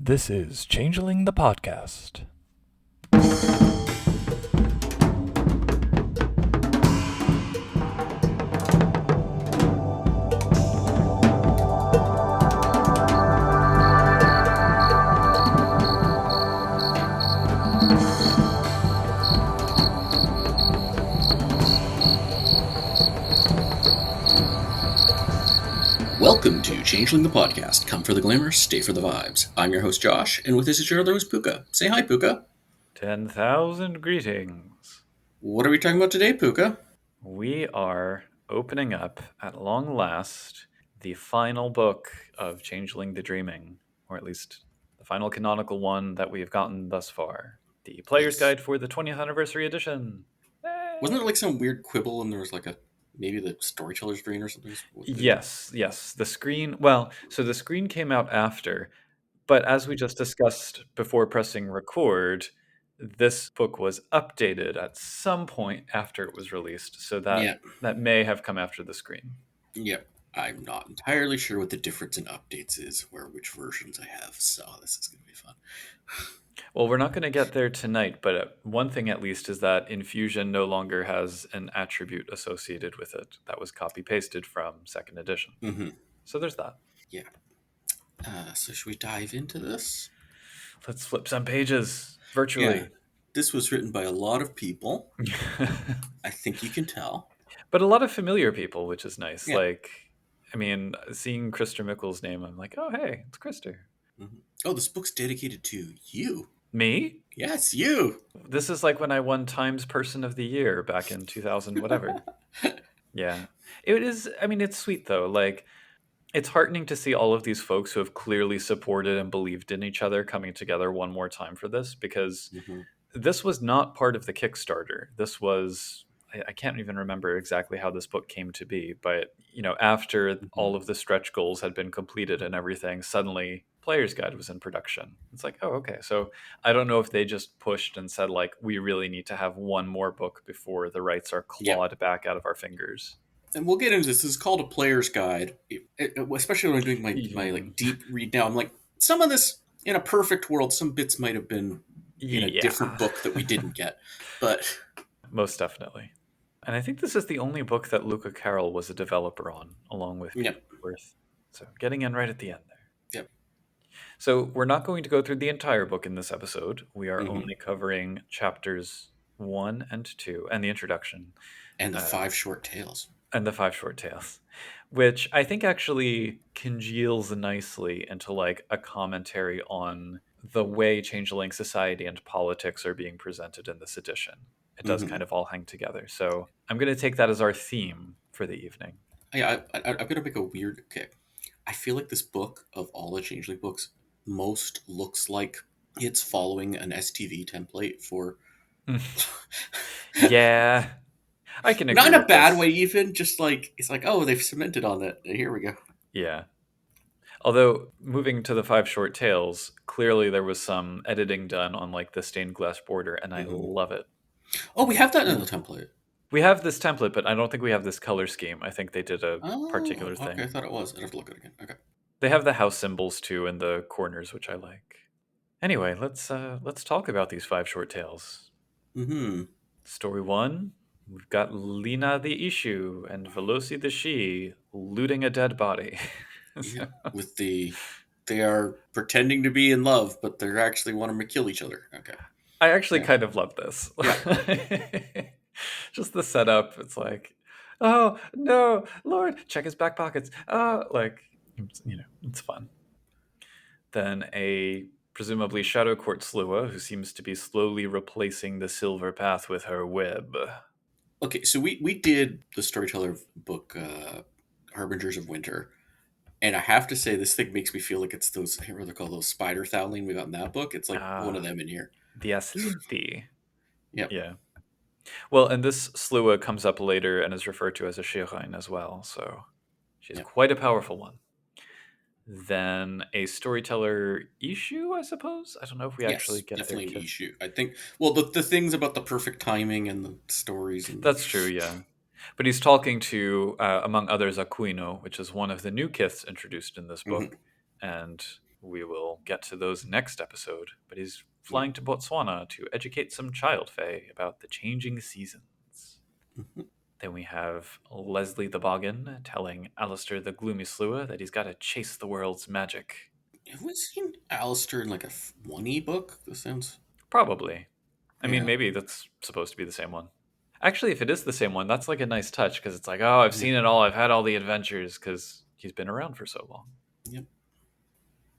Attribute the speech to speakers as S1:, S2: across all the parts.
S1: This is Changeling the podcast.
S2: Welcome to Changeling the podcast. Come for the glamour, stay for the vibes. I'm your host Josh, and with us is your other host Puka. Say hi, Puka.
S1: 10,000 greetings.
S2: What are we talking about today, Puka?
S1: We are opening up, at long last, the final book of Changeling the Dreaming, or at least the final canonical one that we have gotten thus far. The Player's Guide for the 20th Anniversary Edition.
S2: Wasn't there like some weird quibble and there was like maybe the storyteller's dream or something?
S1: Yes. The screen, so the screen came out after, but as we just discussed before pressing record, this book was updated at some point after it was released, so that may have come after the screen.
S2: Yep. I'm not entirely sure what the difference in updates is, or which versions I have, so this is going to be fun.
S1: Well, we're not going to get there tonight, but one thing at least is that Infusion no longer has an attribute associated with it that was copy-pasted from 2nd edition.
S2: Mm-hmm.
S1: So there's that.
S2: Yeah. So should we dive into this?
S1: Let's flip some pages virtually.
S2: Yeah. This was written by a lot of people. I think you can tell.
S1: But a lot of familiar people, which is nice.
S2: Yeah.
S1: Like, I mean, seeing Krister Mikkel's name, I'm like, oh, hey, it's Krister.
S2: Mm-hmm. Oh, this book's dedicated to you.
S1: Me?
S2: Yes, you.
S1: This is like when I won Times Person of the Year back in 2000, whatever. Yeah. It is, I mean, it's sweet though. Like, it's heartening to see all of these folks who have clearly supported and believed in each other coming together one more time for this, because this was not part of the Kickstarter. This was, I can't even remember exactly how this book came to be, but, you know, after all of the stretch goals had been completed and everything, suddenly Player's Guide was in production. It's like, oh, okay. So I don't know if they just pushed and said, like, we really need to have one more book before the rights are clawed back out of our fingers.
S2: And we'll get into this. This is called a Player's Guide, especially when I'm doing my like deep read now. I'm like, some of this, in a perfect world, some bits might have been in a different book that we didn't get. But
S1: most definitely. And I think this is the only book that Luca Carroll was a developer on, along with Worth. So getting in right at the end there.
S2: Yep.
S1: So we're not going to go through the entire book in this episode. We are only covering chapters 1 and 2 and the introduction.
S2: And the 5 short tales.
S1: And the 5 short tales, which I think actually congeals nicely into like a commentary on the way Changeling society and politics are being presented in this edition. It does kind of all hang together. So I'm going to take that as our theme for the evening.
S2: Yeah, I'm going to make a weird... Okay. I feel like this book, of all the Changeling books, most looks like it's following an STV template for...
S1: Yeah. I can agree.
S2: Not in a bad way, even. Just like, it's like, oh, they've cemented on that. Here we go.
S1: Yeah. Although, moving to the 5 short tales, clearly there was some editing done on like the stained glass border, and I love it.
S2: Oh, we have that in the template.
S1: We have this template, but I don't think we have this color scheme. I think they did a particular thing.
S2: Okay, I thought it was. I'd have to look at it again. Okay.
S1: They have the house symbols too in the corners, which I like. Anyway, let's talk about these 5 short tales. Story 1, we've got Lina the Issue and Veloci the She looting a dead body.
S2: Yeah, with they are pretending to be in love, but they actually want to kill each other. Okay.
S1: I actually kind of love this. Yeah. Just the setup. It's like, oh no, Lord, check his back pockets. Oh, like, you know, it's fun. Then a presumably Shadow Court Slua, who seems to be slowly replacing the Silver Path with her web.
S2: Okay, so we did the storyteller book, Harbingers of Winter, and I have to say this thing makes me feel like it's those, I can't remember what they're called, those spider thowling we got in that book. It's like one of them in here.
S1: The Aslinthi.
S2: Yep.
S1: Yeah. Well, and this Slua comes up later and is referred to as a Shirain as well, so she's quite a powerful one. Then a storyteller issue, I suppose. I don't know if we actually get
S2: definitely an issue. I think. Well, the things about the perfect timing and the stories. And
S1: that's true, yeah. But he's talking to, among others, Aquino, which is one of the new Kiths introduced in this book, and We will get to those next episode, but he's
S2: Yeah.
S1: flying to Botswana to educate some child fae about the changing seasons.
S2: Mhm.
S1: Then we have Leslie the Boggin telling Alistair the Gloomy Slua that he's got to chase the world's magic.
S2: Have we seen Alistair in like a 1E book? This sounds.
S1: Probably. I mean,
S2: Yeah.
S1: maybe that's supposed to be the same one. Actually, if it is the same one, that's like a nice touch because it's like, oh, I've
S2: Yeah.
S1: seen it all. I've had all the adventures because he's been around for so long.
S2: Yep.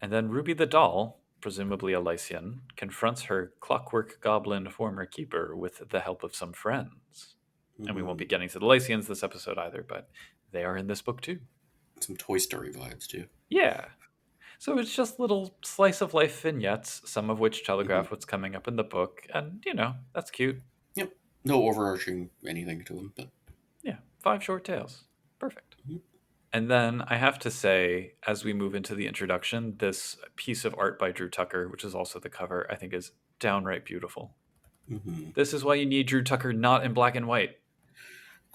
S1: And then Ruby the doll, presumably a Lycian, confronts her clockwork goblin former keeper with the help of some friends. And we won't
S2: Hmm.
S1: be getting to the Lycians this episode either, but they are in this book too.
S2: Some Toy Story vibes too.
S1: Yeah. So it's just little slice of life vignettes, some of which
S2: Hmm.
S1: telegraph what's coming up in the book. And, that's cute.
S2: Yep. No overarching anything to them, but.
S1: Yeah. 5 short tales. Perfect.
S2: Mhm.
S1: And then I have to say, as we move into the introduction, this piece of art by Drew Tucker, which is also the cover, I think is downright beautiful.
S2: Hmm.
S1: This is why you need Drew Tucker not in black and white.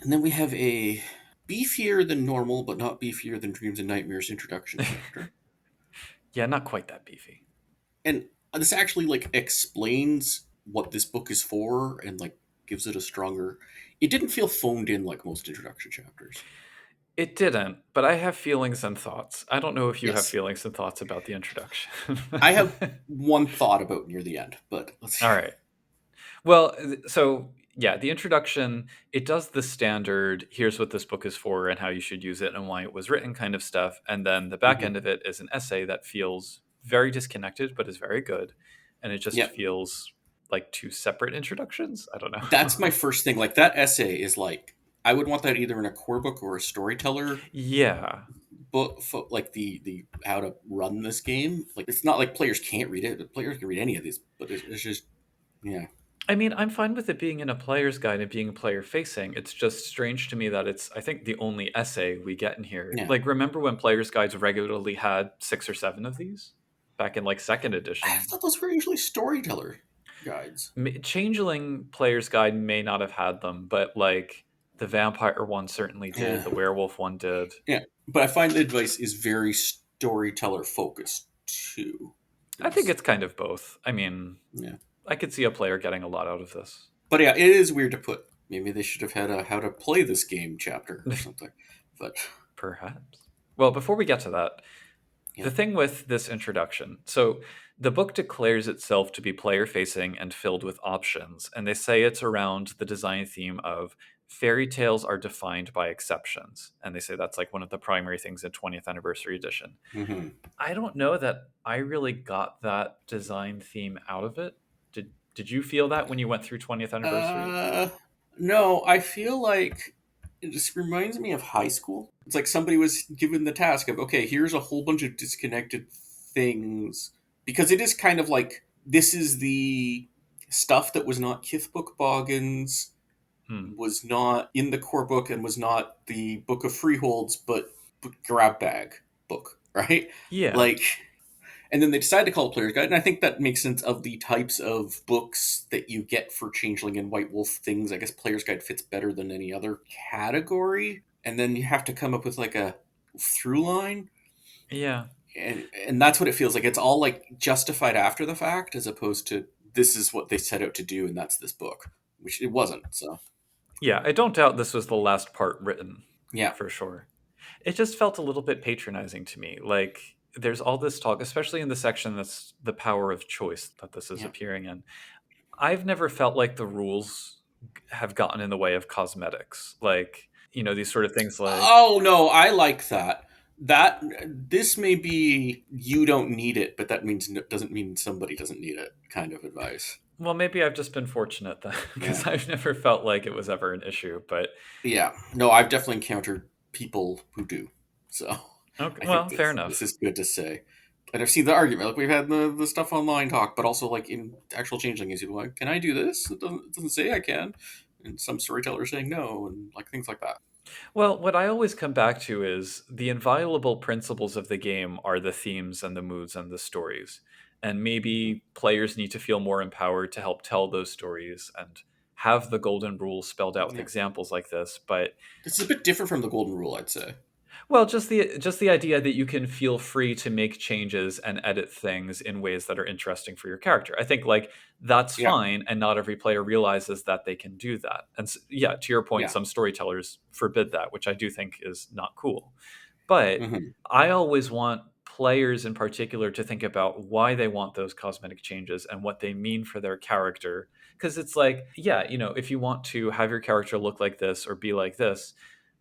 S2: And then we have a beefier than normal, but not beefier than Dreams and Nightmares introduction chapter.
S1: Yeah, not quite that beefy.
S2: And this actually like explains what this book is for and like gives it a stronger. It didn't feel phoned in like most introduction chapters.
S1: It didn't, but I have feelings and thoughts. I don't know if you have
S2: Yes.
S1: feelings and thoughts about the introduction.
S2: I have one thought about near the end, but let's
S1: All
S2: hear
S1: right. Well, so yeah, the introduction, it does the standard, here's what this book is for and how you should use it and why it was written kind of stuff. And then the
S2: it.
S1: back end of it is an essay that feels very disconnected, but is very good. And it just
S2: Yeah,
S1: feels like two separate introductions. I don't
S2: that's my
S1: know.
S2: first thing. Like that essay is like I would want that either in a core book or a storyteller
S1: Yeah.
S2: book, like the how to run this game. Like it's not like players can't read it, but players can read any of these. But it's just yeah,
S1: I mean, I'm fine with it being in a player's guide and being player facing. It's just strange to me that it's, I think, the only essay we get in here.
S2: yeah.
S1: Like, remember when player's guides regularly had 6 or 7 of these back in like second
S2: I
S1: edition?
S2: thought those were usually storyteller guides.
S1: Changeling player's guide may not have had them, but like the vampire one certainly did.
S2: Yeah,
S1: The werewolf one did.
S2: yeah. But I find the advice is very storyteller focused too.
S1: I think
S2: There's
S1: it's kind of both. I mean,
S2: yeah,
S1: I could see a player getting a lot out of this.
S2: but yeah, it is weird to put. Maybe they should have had a how to play this game chapter or something. But
S1: Perhaps. Well, before we get to that,
S2: yeah.
S1: the thing with this introduction, so the book declares itself to be player facing and filled with options, and they say it's around the design theme of fairy tales are defined by exceptions. And they say that's like one of the primary things in 20th anniversary edition.
S2: Hmm.
S1: I don't know that I really got that design theme out of it. Did you feel that when you went through 20th anniversary?
S2: Uh, no, I feel like it just reminds me of high school. It's like somebody was given the task of, okay, here's a whole bunch of disconnected things. Because it is kind of like this is the stuff that was not Kithbook Boggins,
S1: Hmm.
S2: was not in the core book, and was not the Book of Freeholds, but grab bag book, right?
S1: Yeah.
S2: Like and then they decided to call it Player's Guide, and I think that makes sense of the types of books that you get for Changeling and White Wolf things. I guess Player's Guide fits better than any other category. And then you have to come up with like a through line.
S1: Yeah.
S2: And that's what it feels like. It's all like justified after the fact as opposed to this is what they set out to do and that's this book, which it wasn't. So,
S1: Yeah, I don't doubt this was the last part written,
S2: yeah.
S1: for sure. It just felt a little bit patronizing to me. Like there's all this talk, especially in the section that's the power of choice that this is
S2: Yeah.
S1: appearing in. I've never felt like the rules have gotten in the way of cosmetics. Like, these sort of things like,
S2: Oh no, I like that. That this may be you don't need it, but that means doesn't mean somebody doesn't need it kind of advice.
S1: well, maybe I've just been fortunate then
S2: Yeah,
S1: because I've never felt like it was ever an issue. But
S2: yeah. No, I've definitely encountered people who do. So
S1: okay,
S2: I think
S1: well, fair
S2: this
S1: enough.
S2: is good to say. And I've seen the argument, like we've had the stuff online talk, but also like in actual changeling, is like, can I do this? It doesn't say I can, and some storytellers saying no, and like things like that.
S1: Well, what I always come back to is the inviolable principles of the game are the themes and the moods and the stories. And
S2: Mhm.
S1: maybe players need to feel more empowered to help tell those stories and have the golden rule spelled out with
S2: Yeah,
S1: examples like this. But
S2: this is a bit different from the golden rule, I'd say.
S1: Well, just the idea that you can feel free to make changes and edit things in ways that are interesting for your character. I think like that's
S2: Yeah,
S1: fine, and not every player realizes that they can do that. And yeah, to your point,
S2: yeah.
S1: some storytellers forbid that, which I do think is not cool. But
S2: Hmm.
S1: I always want players in particular to think about why they want those cosmetic changes and what they mean for their character. Because it's like, yeah, if you want to have your character look like this or be like this,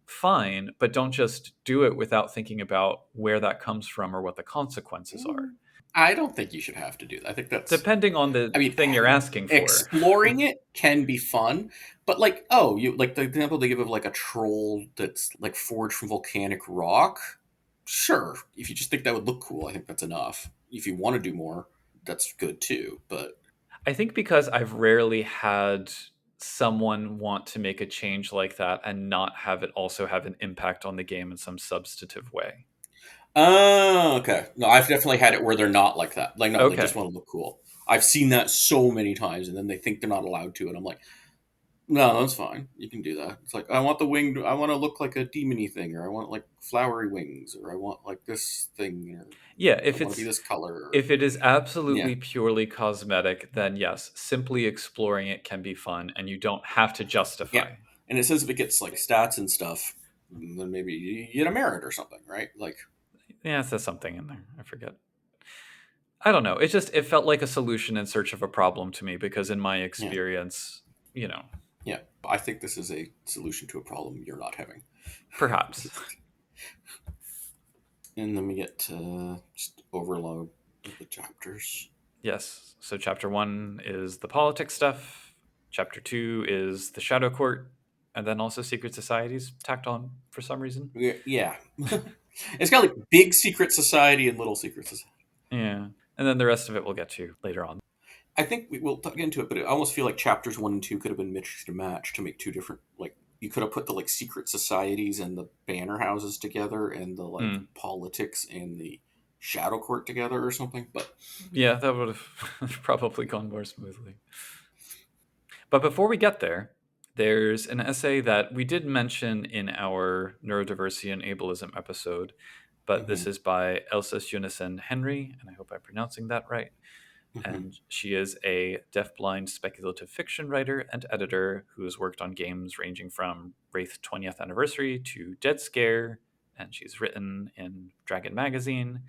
S1: fine, but don't just do it without thinking about where that comes from or what the consequences are,
S2: I don't think you should have to do that. I think that's.
S1: depending on
S2: I
S1: the
S2: mean,
S1: thing you're asking for.
S2: exploring it can be fun, but like, oh, you like the example they give of like a troll that's like forged from volcanic rock. Sure, if you just think that would look cool, I think that's enough. If you want to do more, that's good too. But
S1: I think because I've rarely had someone want to make a change like that and not have it also have an impact on the game in some substantive way.
S2: oh, okay. No, I've definitely had it where they're not like that. Like, no, they just
S1: Okay.
S2: want to look cool. I've seen that so many times, and then they think they're not allowed to, and I'm like, no, that's fine. You can do that. It's like I want the wing. I want to look like a demony thing, or I want like flowery wings, or I want like this thing, or
S1: Yeah,
S2: I want to be this color. Or,
S1: if it is
S2: yeah,
S1: absolutely purely cosmetic, then yes, simply exploring it can be fun and you don't have to
S2: yeah.
S1: justify.
S2: And it says if it gets like stats and stuff, then maybe you get a merit or something, right? Like,
S1: Yeah, there's something in there. I forget. I don't know. It felt like a solution in search of a problem to me because in my
S2: yeah,
S1: experience, you know,
S2: yeah. I think this is a solution to a problem you're not having.
S1: perhaps.
S2: And then we get to just overload with the chapters.
S1: Yes. So chapter 1 is the politics stuff. Chapter 2 is the shadow court, and then also secret societies tacked on for some reason.
S2: Yeah. It's got like big secret society and little secret society.
S1: Yeah. And then the rest of it we'll get to later on.
S2: I think we will get into it, but I almost feel like chapters 1 and 2 could have been mixed and matched to make two different. Like you could have put the like secret societies and the banner houses together, and the like
S1: Mm.
S2: politics and the shadow court together, or something. But
S1: Yeah, that would have probably gone more smoothly. But before we get there, there's an essay that we did mention in our neurodiversity and ableism episode, but
S2: hmm
S1: this is by Elsa Unison Henry, and I hope I'm pronouncing that right.
S2: hmm
S1: And she is a deafblind speculative fiction writer and editor who has worked on games ranging from Wraith 20th Anniversary to Dead Scare, and she's written in Dragon Magazine.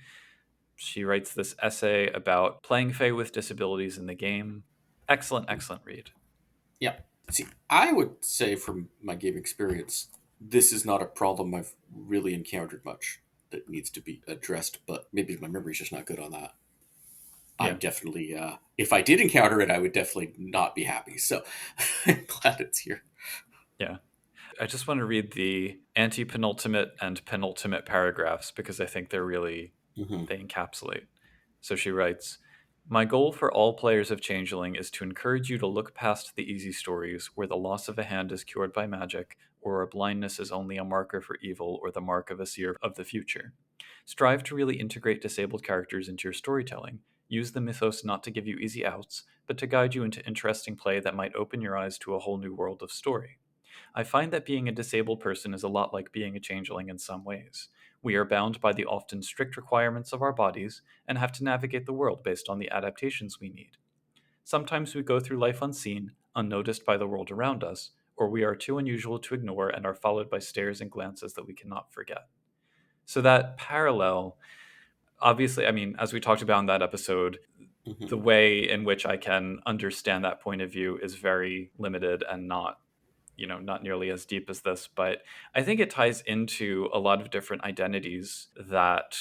S1: She writes this essay about playing Fae with disabilities in the game. Excellent, excellent read.
S2: yeah. See, I would say from my game experience, this is not a problem I've really encountered much that needs to be addressed. But maybe my memory's just not good on that.
S1: Yeah,
S2: I'm definitely, if I did encounter it, I would definitely not be happy. So I'm glad it's here.
S1: yeah. I just want to read the anti-penultimate and penultimate paragraphs because I think
S2: Hmm.
S1: they encapsulate. So she writes, "My goal for all players of Changeling is to encourage you to look past the easy stories where the loss of a hand is cured by magic, or a blindness is only a marker for evil or the mark of a seer of the future. Strive to really integrate disabled characters into your storytelling. Use the mythos not to give you easy outs, but to guide you into interesting play that might open your eyes to a whole new world of story. I find that being a disabled person is a lot like being a changeling in some ways. We are bound by the often strict requirements of our bodies and have to navigate the world based on the adaptations we need. Sometimes we go through life unseen, unnoticed by the world around us, or we are too unusual to ignore and are followed by stares and glances that we cannot forget." So that parallel, obviously, I mean, as we talked about in that episode, the
S2: Hmm.
S1: way in which I can understand that point of view is very limited and not nearly as deep as this, but I think it ties into a lot of different identities that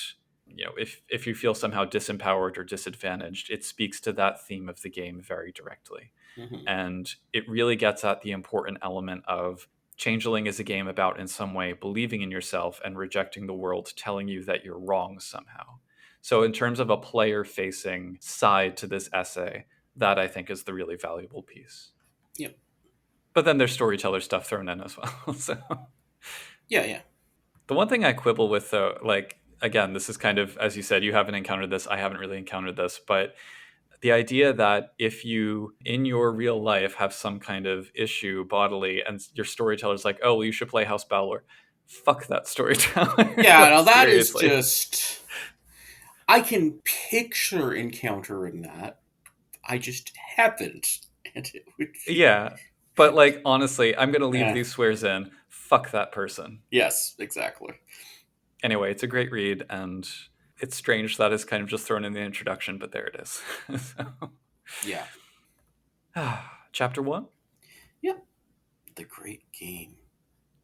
S1: if you feel somehow disempowered or disadvantaged, it speaks to that theme of the game very directly.
S2: Hmm.
S1: And it really gets at the important element of Changeling is a game about in some way believing in yourself and rejecting the world telling you that you're wrong somehow. So in terms of a player facing side to this essay, that I think is the really valuable piece.
S2: Yep.
S1: But then there's storyteller stuff thrown in as well. So
S2: Yeah. Yeah.
S1: the one thing I quibble with, though, like again, this is kind of, as you said, you haven't encountered this. I haven't really encountered this, but the idea that if you in your real life have some kind of issue bodily and your storyteller's like, oh, well, you should play House Balor. fuck that storyteller.
S2: Yeah,
S1: Like,
S2: now that is
S1: seriously.
S2: just. I can picture encountering that. I just haven't. And it would feel.
S1: Yeah. But like honestly, I'm gonna leave
S2: Yeah.
S1: these swears in. Fuck that person.
S2: Yes, exactly.
S1: Anyway, it's a great read, and it's strange that is kind of just thrown in the introduction, but there it is. So,
S2: Yeah.
S1: chapter one.
S2: Yep. The Great Game,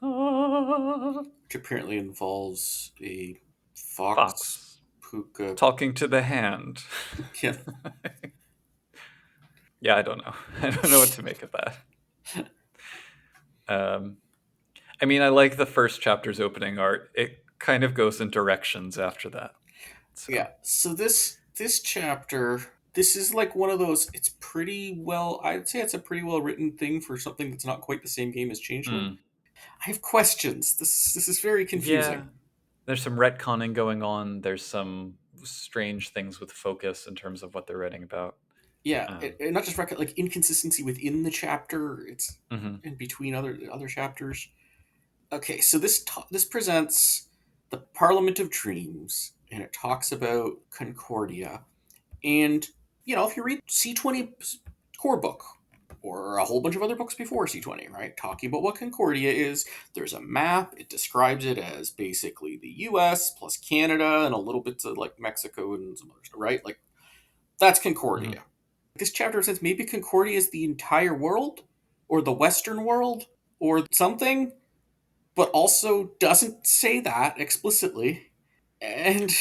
S1: Ah,
S2: which apparently involves a fox,
S1: fox
S2: puka.
S1: talking to the hand.
S2: Yeah.
S1: Yeah, I don't know. I don't know what to make of that. Um, I mean, I like the first chapter's opening art. It kind of goes in directions after that.
S2: Yeah.
S1: So,
S2: So this chapter, this is like one of those. It's pretty well. I'd say it's a pretty well written thing for something that's not quite the same game as Changeling.
S1: mm,
S2: I have questions. This is very
S1: yeah,
S2: confusing.
S1: there's some retconning going on. There's some strange things with focus in terms of what they're writing about.
S2: Yeah,
S1: Um,
S2: and not just like inconsistency within the chapter. It's
S1: mhm,
S2: in between other chapters. Okay, so this presents the Parliament of Dreams, and it talks about Concordia. And if you read C20's core book or a whole bunch of other books before C20, right, talking about what Concordia is, there's a map. It describes it as basically the U.S. plus Canada and a little bit of like Mexico and some other stuff, right? Like that's
S1: mhm.
S2: Concordia. This chapter says maybe Concordia is the entire world or the Western world or something, but also doesn't say that explicitly. And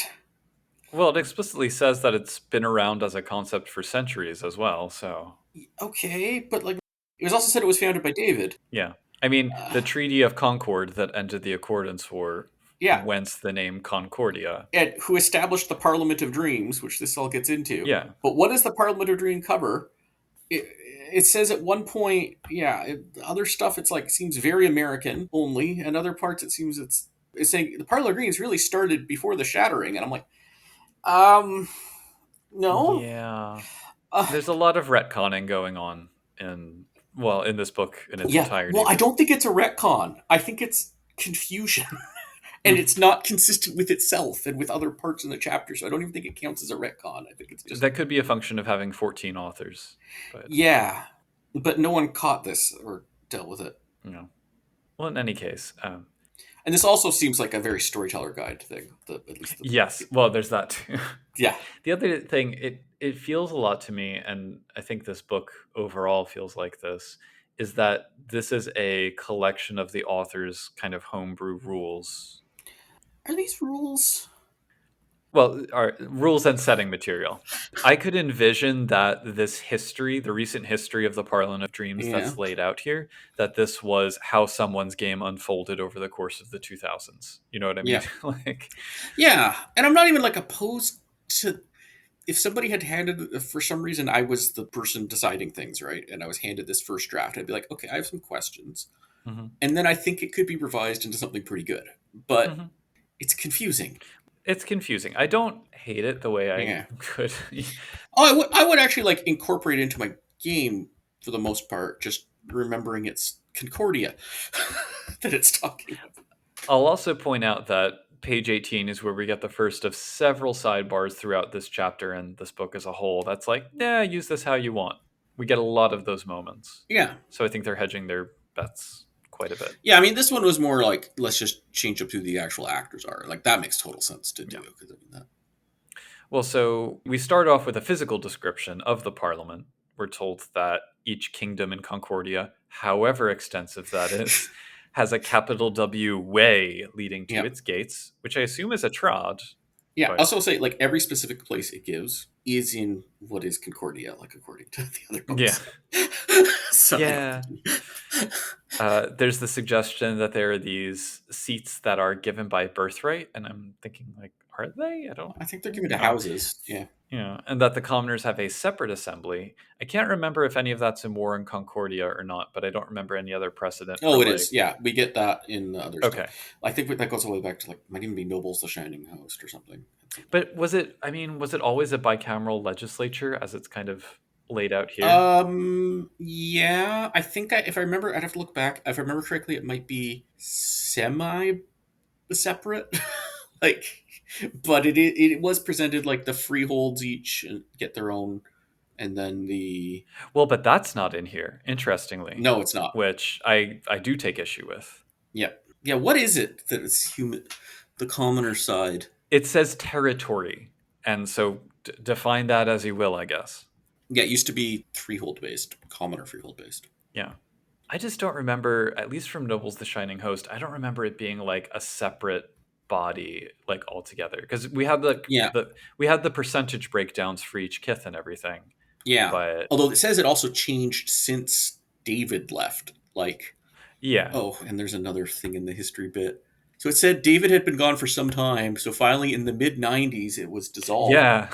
S1: Well, it explicitly says that it's been around as a concept for centuries as well. So,
S2: okay, but like it was also said it was founded by David.
S1: yeah. I mean,
S2: Uh,
S1: the Treaty of Concord that ended the Accordance War,
S2: yeah,
S1: whence the name Concordia.
S2: and who established the Parliament of Dreams, which this all gets into.
S1: Yeah.
S2: But what does the Parliament of Dream cover? It, it says at one point, yeah, other stuff it's like seems very American only, and other parts it seems it's saying the Parliament of Dreams really started before the Shattering, and I'm like, um, no,
S1: Yeah.
S2: uh,
S1: There's a lot of retconning going on in, well, in this book in its
S2: yeah. Well,
S1: entirety.
S2: I don't think it's a retcon. I think it's confusion. And
S1: Hmm.
S2: it's not consistent with itself and with other parts in the chapter, so I don't even think it counts as a retcon. I think it's just
S1: That could be a function of having 14 authors, but
S2: yeah, but no one caught this or dealt with it.
S1: you know. Well, in any case,
S2: And this also seems like a very storyteller guide thing. At least the
S1: yes. Well, there's that too.
S2: yeah,
S1: The other thing, it feels a lot to me, and I think this book overall feels like this, is that this is a collection of the author's kind of homebrew rules.
S2: are these rules?
S1: Well, are rules and setting material. I could envision that this history, the recent history of the Parliament of Dreams
S2: Yeah,
S1: that's laid out here, that this was how someone's game unfolded over the course of the 2000s. You know what I mean?
S2: yeah,
S1: Like,
S2: yeah. And I'm not even like opposed to if somebody had handed for some reason I was the person deciding things, right, and I was handed this first draft, I'd be like, okay, I have some questions,
S1: mhm,
S2: and then I think it could be revised into something pretty good, but
S1: mhm.
S2: it's confusing.
S1: It's confusing. I don't hate it the way I
S2: Yeah.
S1: could.
S2: Oh, I would actually like incorporate it into my game for the most part, just remembering it's Concordia that it's talking about.
S1: I'll also point out that page 18 is where we get the first of several sidebars throughout this chapter and this book as a whole. That's like, yeah, use this how you want. We get a lot of those moments.
S2: Yeah.
S1: So I think they're hedging their bets quite a bit.
S2: Yeah, I mean, this one was more like, let's just change up who the actual actors are. Like, that makes total sense to do.
S1: Yeah.
S2: Because I mean, that,
S1: Well, so we start off with a physical description of the Parliament. We're told that each kingdom in Concordia, however extensive that is, has a capital W way leading to
S2: yeah.
S1: its gates, which I assume is a trod,
S2: Yeah. I
S1: but
S2: also say, like, every specific place it gives is in what is Concordia, like, according to the other
S1: yeah.
S2: books. So I don't
S1: Yeah.
S2: think.
S1: There's the suggestion that there are these seats that are given by birthright, and I'm thinking, like, are they? I don't
S2: I think they're given to
S1: know.
S2: houses. Yeah.
S1: Yeah, and that the commoners have a separate assembly. I can't remember if any of that's in War in Concordia or not, but I don't remember any other precedent for
S2: Oh, it is.
S1: like.
S2: Yeah, we get that in the other stuff.
S1: Okay,
S2: I think that goes all the way back to like might even be Nobles the Shining Host or something at some point.
S1: but was it? I mean, was it always a bicameral legislature as it's kind of laid out here?
S2: Yeah, I think if I remember, I'd have to look back. If I remember correctly, it might be semi. separate. Like, but it was presented like the freeholds each get their own, and then the
S1: Well, but that's not in here, interestingly,
S2: no, it's not.
S1: which I do take issue with.
S2: Yeah, yeah. What is it that is human? The commoner side.
S1: It says territory, and so define that as you will, I guess.
S2: Yeah, it used to be freehold based, commoner freehold based.
S1: Yeah. I just don't remember, at least from Noble's The Shining Host, I don't remember it being like a separate body like altogether. Because
S2: Yeah,
S1: we had the percentage breakdowns for each kith and everything.
S2: yeah.
S1: But
S2: Although it says it also changed since David left. Like,
S1: yeah.
S2: oh, and there's another thing in the history bit. So it said David had been gone for some time. So finally, in the mid '90s, it was dissolved.
S1: Yeah.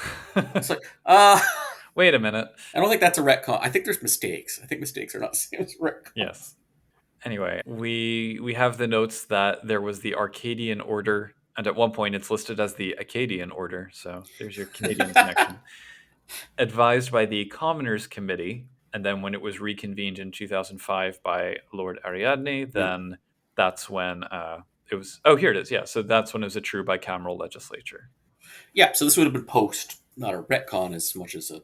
S2: It's like,
S1: Wait a minute.
S2: I don't think that's a retcon. I think there's mistakes. I think mistakes are not the same as retcons.
S1: Yes. Anyway, we have the notes that there was the Arcadian Order, and at one point it's listed as the Acadian Order, so there's your Canadian connection. Advised by the Commoners Committee, and then when it was reconvened in 2005 by Lord Ariadne,
S2: Yeah,
S1: then that's when it was. Oh, here it is. Yeah, so that's when it was a true bicameral legislature.
S2: yeah. So this would have been post, not a retcon as much as a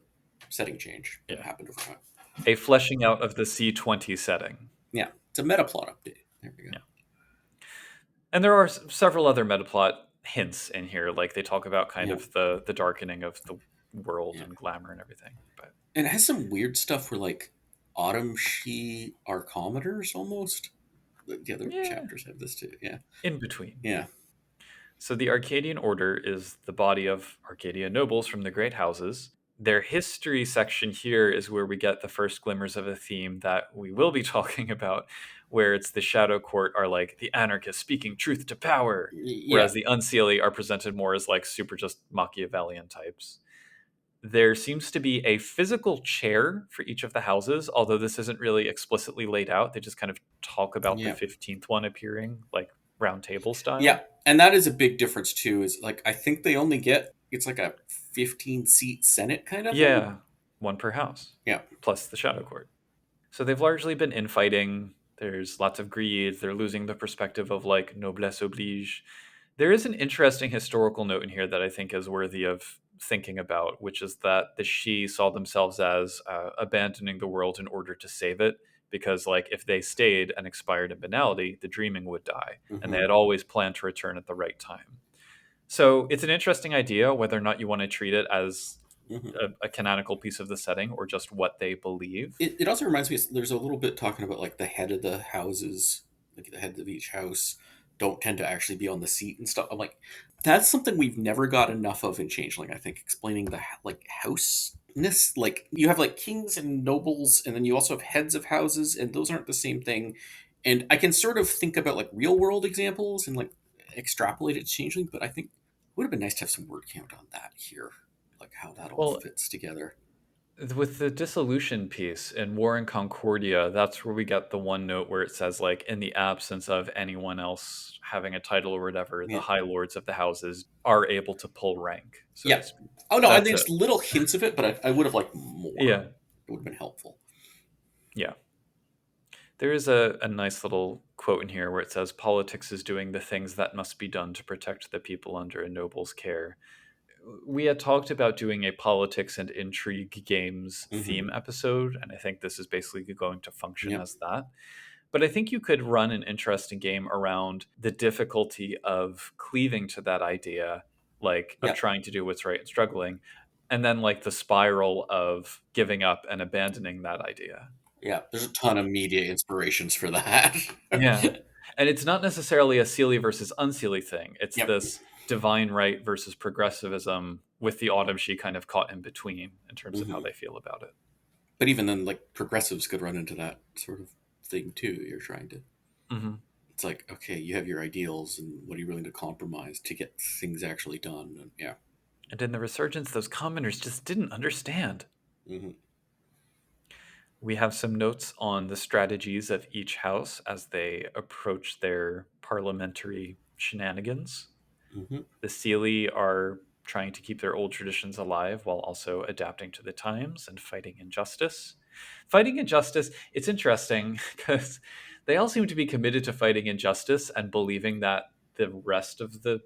S2: setting change that
S1: Yeah,
S2: happened over time.
S1: a fleshing out of the C20 setting.
S2: Yeah, it's a meta plot update. There we go.
S1: Yeah, and there are several other metaplot hints in here, like they talk about kind
S2: Yeah,
S1: of the darkening of the world
S2: yeah.
S1: and glamour and everything. But
S2: And it has some weird stuff where like autumn she archometers almost. The other
S1: yeah,
S2: chapters have this too. Yeah,
S1: in between.
S2: yeah.
S1: So the Arcadian Order is the body of Arcadia nobles from the great houses. Their history section here is where we get the first glimmers of a theme that we will be talking about, where it's the Shadow Court are like the anarchists speaking truth to power,
S2: Yeah,
S1: whereas the Unseelie are presented more as like super just Machiavellian types. There seems to be a physical chair for each of the houses, although this isn't really explicitly laid out. They just kind of talk about the
S2: yeah.
S1: 15th one appearing, like round table
S2: Yeah,
S1: style.
S2: and that is a big difference too. Is like I think they only get it's like a 15-seat Senate kind of thing.
S1: Yeah, one per house,
S2: Yeah,
S1: plus the Shadow Court. So they've largely been infighting. There's lots of greed. They're losing the perspective of like noblesse oblige. There is an interesting historical note in here that I think is worthy of thinking about, which is that the Shi saw themselves as abandoning the world in order to save it, because like if they stayed and expired in banality, the dreaming would die, and they
S2: hmm
S1: had always planned to return at the right time. So it's an interesting idea whether or not you want to treat it as
S2: hmm
S1: a canonical piece of the setting or just what they believe.
S2: it also reminds me. There's a little bit talking about like the head of the houses, like the heads of each house, don't tend to actually be on the seat and stuff. I'm like, that's something we've never got enough of in Changeling. I think explaining the like houseness. Like you have like kings and nobles, and then you also have heads of houses, and those aren't the same thing. And I can sort of think about like real world examples and like extrapolate it to Changeling, but I think it would have been nice to have some word count on that here, like how that all
S1: Well,
S2: fits together.
S1: with the dissolution piece in War and Concordia, that's where we get the one note where it says, like, in the absence of anyone else having a title or whatever, the
S2: Yeah.
S1: high lords of the houses are able to pull rank, so to
S2: Yeah.
S1: speak.
S2: Oh no, I
S1: That's
S2: think
S1: it.
S2: just little hints of it, but I would have liked more.
S1: Yeah.
S2: It would have been helpful.
S1: Yeah. There is a nice little quote in here where it says, politics is doing the things that must be done to protect the people under a noble's care. We had talked about doing a politics and intrigue games
S2: hmm
S1: theme episode, and I think this is basically going to function
S2: Yep.
S1: as that. But I think you could run an interesting game around the difficulty of cleaving to that idea, like of
S2: Yep.
S1: trying to do what's right and struggling, and then like the spiral of giving up and abandoning that idea.
S2: Yeah. There's a ton of media inspirations for that.
S1: Yeah. And it's not necessarily a Seelie versus unseelie thing. It's
S2: Yep.
S1: this divine right versus progressivism with the autumn she kind of caught in between in terms of how
S2: hmm
S1: they feel about it.
S2: But even then, like progressives could run into that sort of thing too. You're trying to.
S1: Hmm.
S2: It's like, okay, you have your ideals, and what are you willing to compromise to get things actually done? And yeah.
S1: And in the resurgence, those commoners just didn't understand.
S2: hmm
S1: We have some notes on the strategies of each house as they approach their parliamentary shenanigans.
S2: hmm
S1: The Seelie are trying to keep their old traditions alive while also adapting to the times and fighting injustice. Fighting injustice, it's interesting because they all seem to be committed to fighting injustice and believing that the rest of the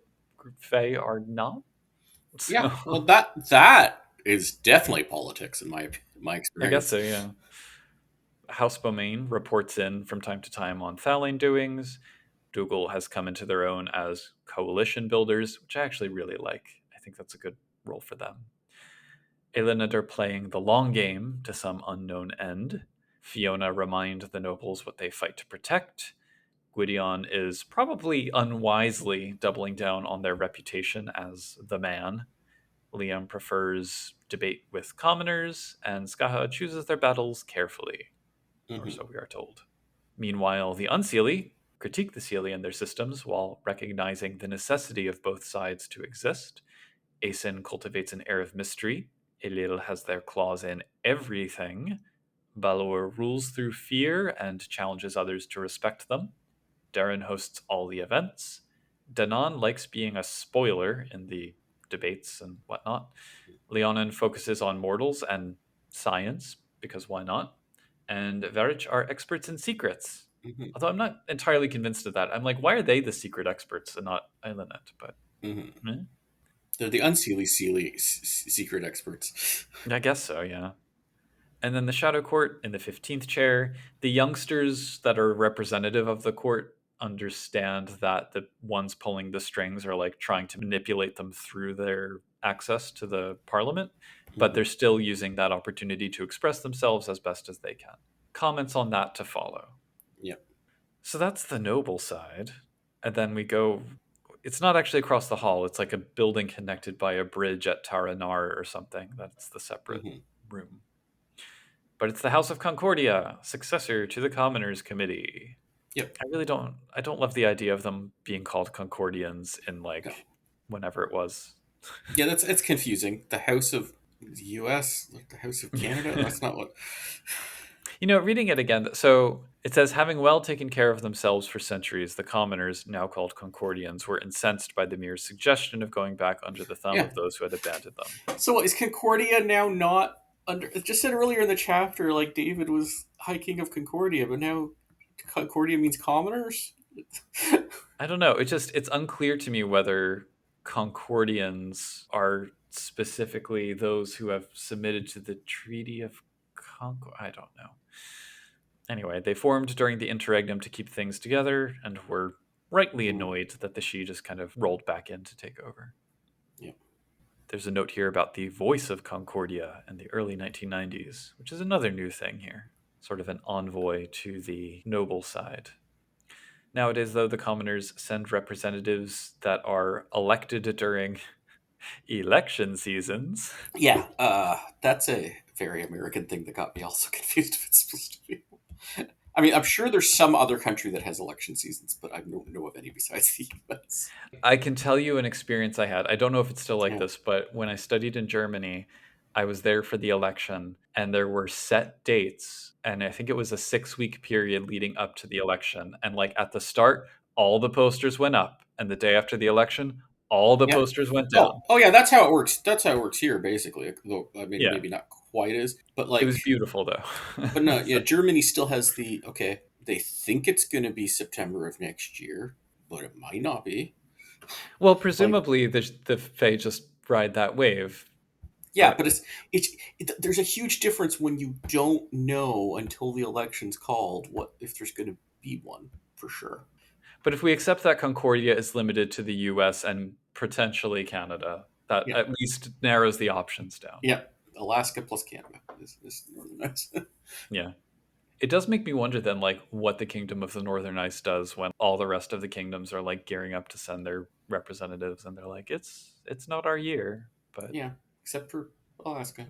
S1: Fae are not.
S2: Yeah,
S1: So
S2: well, that is definitely politics in my
S1: I guess
S2: experience.
S1: so, yeah. House Beaumain reports in from time to time on Thaline doings. Dougal has come into their own as coalition builders, which I actually really like. I think that's a good role for them. Eiluned are playing the long game to some unknown end. Fiona remind the nobles what they fight to protect. Gwydion is probably unwisely doubling down on their reputation as the man. Liam prefers debate with commoners, and Skaha chooses their battles carefully, or
S2: Hmm.
S1: so we are told. Meanwhile, the Unseelie critique the Seelie and their systems while recognizing the necessity of both sides to exist. Aeson cultivates an air of mystery. Elil has their claws in everything. Balor rules through fear and challenges others to respect them. Darren hosts all the events. Danon likes being a spoiler in the debates and whatnot. Leonin focuses on mortals and science, because why not? And Verich are experts in secrets.
S2: Hmm.
S1: Although I'm not entirely convinced of that. I'm like, why are they the secret experts and not Islandnet? But
S2: Hmm.
S1: eh,
S2: They're the unseelie secret experts.
S1: I guess so, yeah. And then the Shadow Court in the 15th chair, the youngsters that are representative of the court understand that the ones pulling the strings are like trying to manipulate them through their access to the parliament, but
S2: Hmm.
S1: they're still using that opportunity to express themselves as best as they can. Comments on that to follow.
S2: Yep.
S1: So that's the noble side. And then we go, it's not actually across the hall, it's like a building connected by a bridge at Taranar or something. That's the separate
S2: Hmm.
S1: room. But it's the House of Concordia, successor to the Commoners Committee.
S2: Yep.
S1: I don't love the idea of them being called Concordians in
S2: No.
S1: like whenever it was.
S2: Yeah, it's confusing. The House of the U.S., like the House of Canada. That's not what.
S1: You know, reading it again, so it says, having well taken care of themselves for centuries, the commoners, now called Concordians, were incensed by the mere suggestion of going back under the thumb
S2: Yeah.
S1: of those who had abandoned them.
S2: So what, is Concordia now not under? It just said earlier in the chapter, like David was High King of Concordia, but now Concordia means commoners.
S1: I don't know. It's unclear to me whether Concordians are specifically those who have submitted to the Treaty of Concord. I don't know. Anyway, they formed during the interregnum to keep things together and were rightly
S2: Hmm.
S1: annoyed that the Shi just kind of rolled back in to take over.
S2: Yeah.
S1: There's a note here about the voice of Concordia in the early 1990s, which is another new thing here, sort of an envoy to the noble side. Nowadays, though, the commoners send representatives that are elected during election seasons.
S2: Yeah. That's a very American thing that got me also confused if it's supposed to be. I mean, I'm sure there's some other country that has election seasons, but I don't know of any besides the U.S.
S1: I can tell you an experience I had. I don't know if it's still like
S2: Yeah.
S1: this, but when I studied in Germany, I was there for the election and there were set dates. And I think it was a 6 week period leading up to the election. And like at the start, all the posters went up. And the day after the election, all the
S2: Yeah.
S1: posters went
S2: Oh,
S1: down.
S2: oh yeah, that's how it works. That's how it works here, basically. Though I mean,
S1: Yeah.
S2: maybe not quite as, but
S1: It
S2: like,
S1: was beautiful though.
S2: but no, yeah.
S1: So-
S2: Germany still has the okay. They think it's going to be September of next year, but it might not be.
S1: well,
S2: Like,
S1: presumably the Fae just ride that wave.
S2: yeah,
S1: But
S2: but there's a huge difference when you don't know until the election's called what if there's going to be one for sure.
S1: But if we accept that Concordia is limited to the US and potentially Canada, that
S2: Yeah,
S1: at least narrows the options down.
S2: yeah. Alaska plus Canada is Northern Ice.
S1: Yeah. It does make me wonder then, like, what the Kingdom of the Northern Ice does when all the rest of the kingdoms are like gearing up to send their representatives, and they're like, it's not our year. But
S2: Yeah, except for Alaska.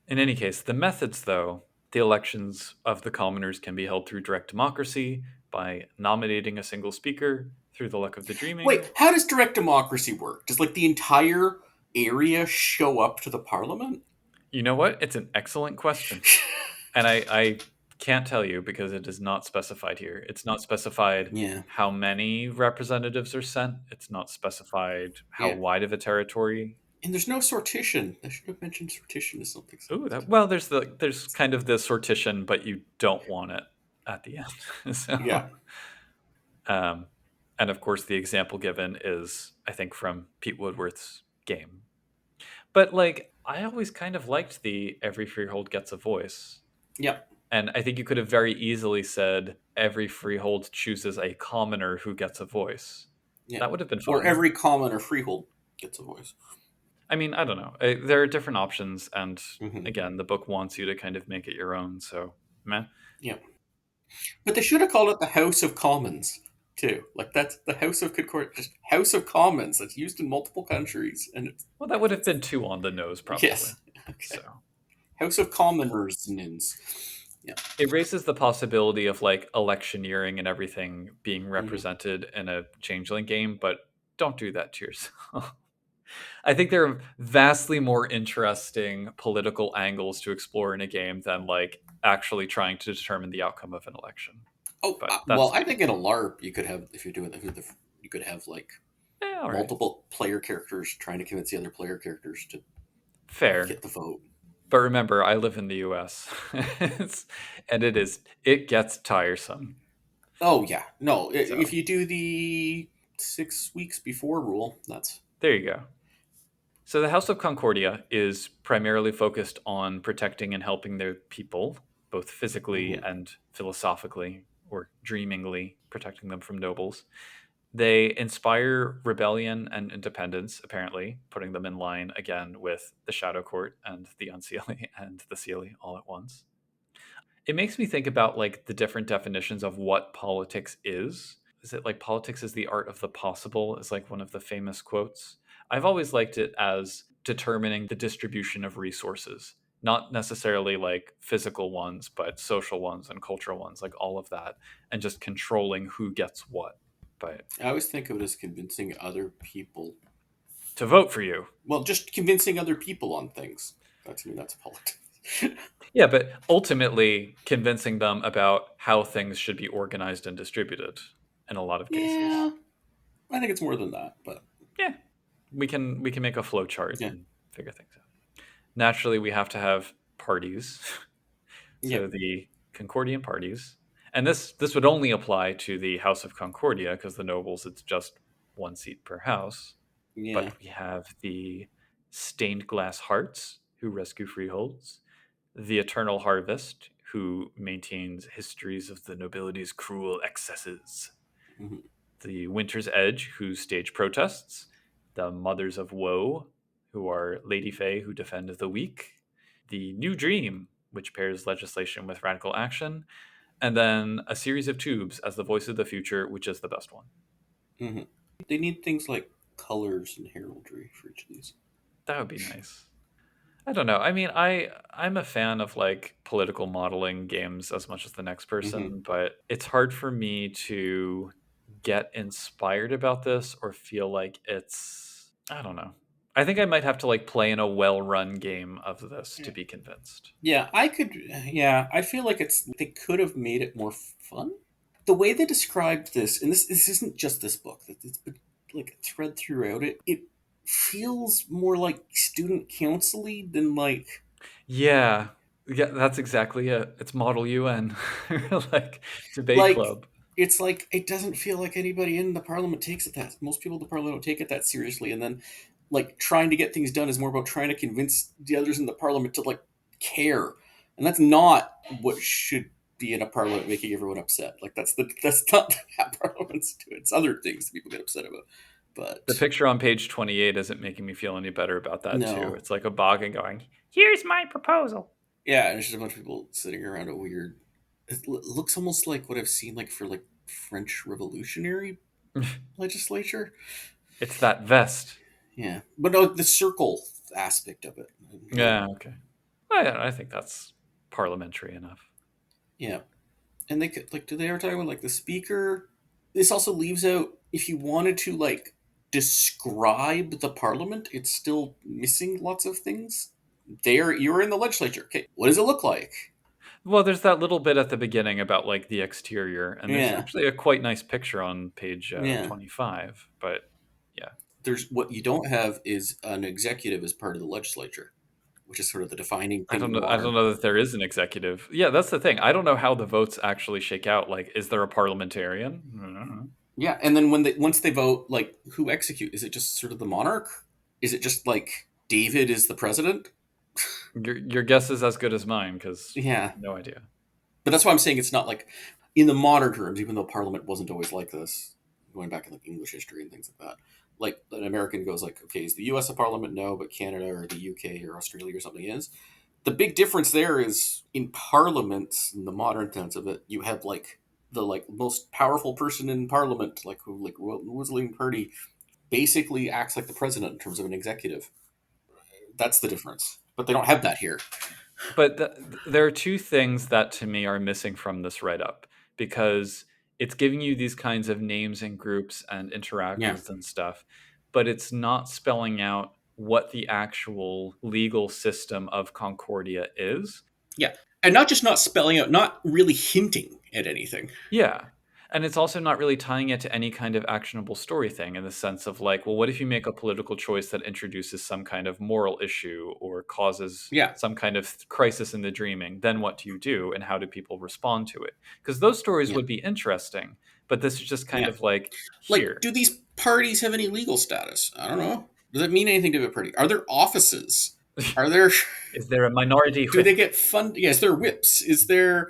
S1: in any case, the methods, though, the elections of the commoners can be held through direct democracy by nominating a single speaker through the luck of the
S2: Wait,
S1: dreaming.
S2: how does direct democracy work? Does like the entire area show up to the parliament?
S1: You know what? It's an excellent question. And I can't tell you because it is not specified here. It's not specified
S2: Yeah,
S1: how many representatives are sent. It's not specified how
S2: yeah.
S1: wide of a territory.
S2: And there's no sortition. I should have mentioned sortition as something
S1: Ooh,
S2: significant.
S1: well, there's kind of the sortition, but you don't want it at the end.
S2: Yeah.
S1: So, um, And of course, the example given is, I think, from Pete Woodworth's game. But like, I always kind of liked the every freehold gets a voice.
S2: Yep.
S1: And I think you could have very easily said every freehold chooses a commoner who gets a voice.
S2: Yeah.
S1: That would have been
S2: Or
S1: fun.
S2: every common or freehold gets a voice.
S1: I mean, I don't know. There are different options, and
S2: Hmm.
S1: again, the book wants you to kind of make it your own. So, meh.
S2: Yeah. But they should have called it the House of Commons too. Like that's the House of Concord, just House of Commons. That's used in multiple countries, and
S1: Well, that would have been too on the nose, probably.
S2: yes, okay.
S1: So,
S2: House of Commoners. Yeah.
S1: it raises the possibility of like electioneering and everything being
S2: Hmm.
S1: represented in a changeling game, but don't do that to yourself. I think there are vastly more interesting political angles to explore in a game than like actually trying to determine the outcome of an election.
S2: Oh
S1: But
S2: well,
S1: that's
S2: I
S1: me.
S2: think in a LARP you could have if you're doing you could have like
S1: All right.
S2: multiple player characters trying to convince the other player characters to
S1: Fair.
S2: get the vote.
S1: But remember, I live in the US. And it gets tiresome.
S2: Oh yeah, no. If
S1: So
S2: you do the 6 weeks before rule, that's
S1: there you go. So the House of Concordia is primarily focused on protecting and helping their people, both physically
S2: hmm
S1: and philosophically, or dreamingly protecting them from nobles. They inspire rebellion and independence, apparently, putting them in line again with the Shadow Court and the Unseelie and the Seelie all at once. It makes me think about like the different definitions of what politics is. Is it like politics is the art of the possible is like one of the famous quotes. I've always liked it as determining the distribution of resources, not necessarily like physical ones, but social ones and cultural ones, like all of that, and just controlling who gets what. But
S2: I always think of it as convincing other people.
S1: to vote for you.
S2: Well, just convincing other people on things. To me, that's politics.
S1: Yeah, but ultimately convincing them about how things should be organized and distributed in a lot of cases.
S2: Yeah, I think it's more than that, but
S1: Yeah, we can make a flow chart
S2: yeah,
S1: and figure things out. Naturally, we have to have parties. So
S2: yep,
S1: the Concordian parties, and this would only apply to the House of Concordia because the nobles it's just one seat per house.
S2: yeah.
S1: But we have the Stained Glass Hearts who rescue freeholds, the Eternal Harvest who maintains histories of the nobility's cruel excesses,
S2: hmm
S1: the Winter's Edge, who stage protests, the Mothers of Woe, who are Lady Fae who defend the weak, the New Dream, which pairs legislation with radical action, and then a series of tubes as the voice of the future, which is the best one.
S2: hmm They need things like colors and heraldry for each of these.
S1: That would be nice. I don't know. I mean, I'm a fan of like political modeling games as much as the next
S2: Hmm.
S1: person, but it's hard for me to get inspired about this or feel like it's I don't know. I think I might have to like play in a well-run game of this to be convinced.
S2: Yeah, I could. Yeah, I feel like it's they could have made it more fun. The way they described this, and this isn't just this book. It's been like a thread throughout it. It feels more like student council-y than
S1: Yeah. Yeah, that's exactly it. It's Model UN, like debate
S2: like
S1: club.
S2: it's like it doesn't feel like anybody in the parliament takes it that most people in the parliament don't take it that seriously, and then like trying to get things done is more about trying to convince the others in the parliament to like care, and that's not what should be in a parliament making everyone upset. Like that's not how parliaments do it. It's other things that people get upset about.
S1: The
S2: But
S1: picture on page 28 isn't making me feel any better about that too.
S2: no,
S1: It's like a bog and going, "Here's my proposal."
S2: yeah, and there's just a bunch of people sitting around a weird. Looks almost like what I've seen like for like French Revolutionary legislature.
S1: It's that vest.
S2: Yeah, but no, the circle aspect of it. Yeah,
S1: Yeah, okay. I think that's parliamentary enough.
S2: yeah, and they could like. Do they ever talk about like the speaker? This also leaves out if you wanted to like describe the parliament, it's still missing lots of things. There, you're in the legislature. Okay, what does it look like?
S1: Well, there's that little bit at the beginning about like the exterior, and there's
S2: Yeah,
S1: actually a quite nice picture on page
S2: yeah.
S1: 25. But yeah,
S2: There's what you don't have is an executive as part of the legislature, which is sort of the defining
S1: I
S2: thing
S1: don't
S2: you
S1: know. I don't
S2: are.
S1: know that there is an executive. Yeah, that's the thing. I don't know how the votes actually shake out. Like, is there a parliamentarian? I don't know.
S2: Yeah, and then when they once they vote, like who execute? Is it just sort of the monarch? Is it just like David is the president?
S1: Your guess is as good as mine because
S2: Yeah,
S1: no idea.
S2: but that's why I'm saying it's not like in the modern terms, even though Parliament wasn't always like this, going back in like English history and things like that. Like an American goes like, okay, is the U.S. a parliament? No, but Canada or the U.K. or Australia or something is. The big difference there is in parliaments, in the modern sense of it, you have like the like most powerful person in parliament, like who like ruling party, basically acts like the president in terms of an executive. That's the difference. But they don't have that here.
S1: But there are two things that to me are missing from this write up because it's giving you these kinds of names and groups and
S2: Yeah,
S1: interactors and stuff, but it's not spelling out what the actual legal system of Concordia is.
S2: yeah, and not just not spelling out, not really hinting at anything.
S1: Yeah. And it's also not really tying it to any kind of actionable story thing in the sense of like, well, what if you make a political choice that introduces some kind of moral issue or causes
S2: Yeah,
S1: some kind of crisis in the dreaming? Then what do you do and how do people respond to it? Because those stories
S2: yeah,
S1: would be interesting, but this is just kind
S2: yeah.
S1: of like,
S2: Like,
S1: here,
S2: do these parties have any legal status? I don't know. Does it mean anything to a party? Are there offices? Are there?
S1: is there a minority
S2: Do they
S1: whip?
S2: get fund? Yes, there are whips. Is there?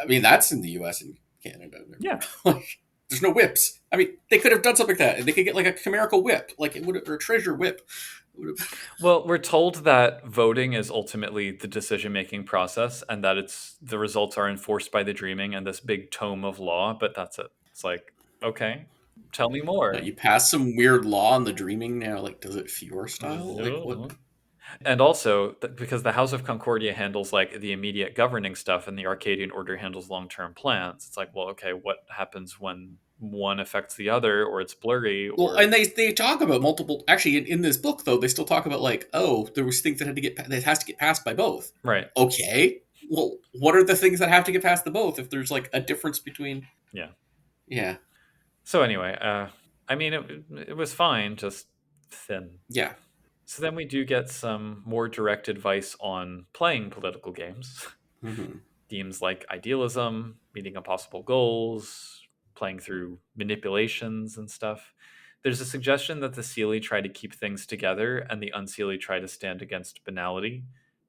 S2: I mean, that's in the U.S. and Canada.
S1: Yeah.
S2: Like, there's no whips. I mean, they could have done something like that. They could get like a chimerical whip, like it would, or a treasure whip. It would have,
S1: Well, we're told that voting is ultimately the decision making process and that it's the results are enforced by the dreaming and this big tome of law, but that's it. It's like, okay, tell me more.
S2: you pass some weird law on the dreaming now. Like, does it Fior style? Like, what?
S1: And also, because the House of Concordia handles like the immediate governing stuff and the Arcadian Order handles long term plans, it's like, well, okay, what happens when one affects the other or it's blurry
S2: Well,
S1: or.
S2: and they talk about multiple. Actually, in this book, though, they still talk about like, oh, there was things that had to get that has to get passed by both.
S1: Right.
S2: Okay, well, what are the things that have to get past the both? If there's like a difference between,
S1: Yeah.
S2: yeah,
S1: So, anyway, I mean, it was fine, just thin.
S2: yeah,
S1: So then we do get some more direct advice on playing political games.
S2: mm-hmm.
S1: Themes like idealism, meeting impossible goals, playing through manipulations and stuff. There's a suggestion that the Seelie try to keep things together and the Unseelie try to stand against banality.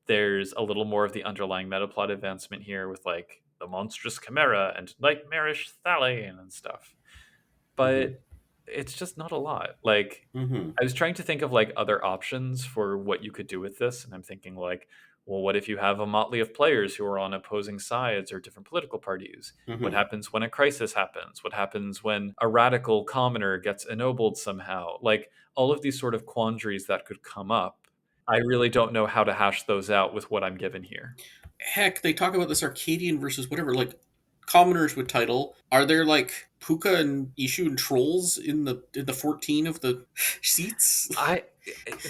S1: There's a little more of the underlying metaplot advancement here with like the monstrous chimera and nightmarish Thalion and stuff.
S2: Mm-hmm.
S1: But it's just not a lot. Like,
S2: Mm-hmm.
S1: I was trying to think of like other options for what you could do with this, and I'm thinking like, well, what if you have a motley of players who are on opposing sides or different political parties? What
S2: Mm-hmm.
S1: happens when a crisis happens? What happens when a radical commoner gets ennobled somehow? Like all of these sort of quandaries that could come up. I really don't know how to hash those out with what I'm given here.
S2: Heck, they talk about this Arcadian versus whatever, like commoners with title. Are there like Puka and Ishu and trolls in the 14 of the seats?
S1: I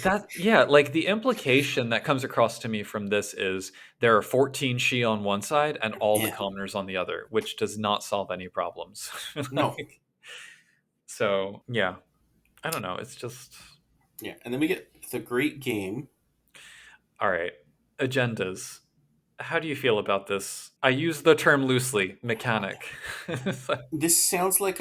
S1: that yeah, like the implication that comes across to me from this is there are 14 she on one side and all the
S2: Yeah,
S1: commoners on the other, which does not solve any problems.
S2: no,
S1: Like, so yeah, I don't know. It's just
S2: yeah, and then we get the great game.
S1: all right. Agendas. How do you feel about this? I use the term loosely, mechanic. It's like,
S2: This sounds like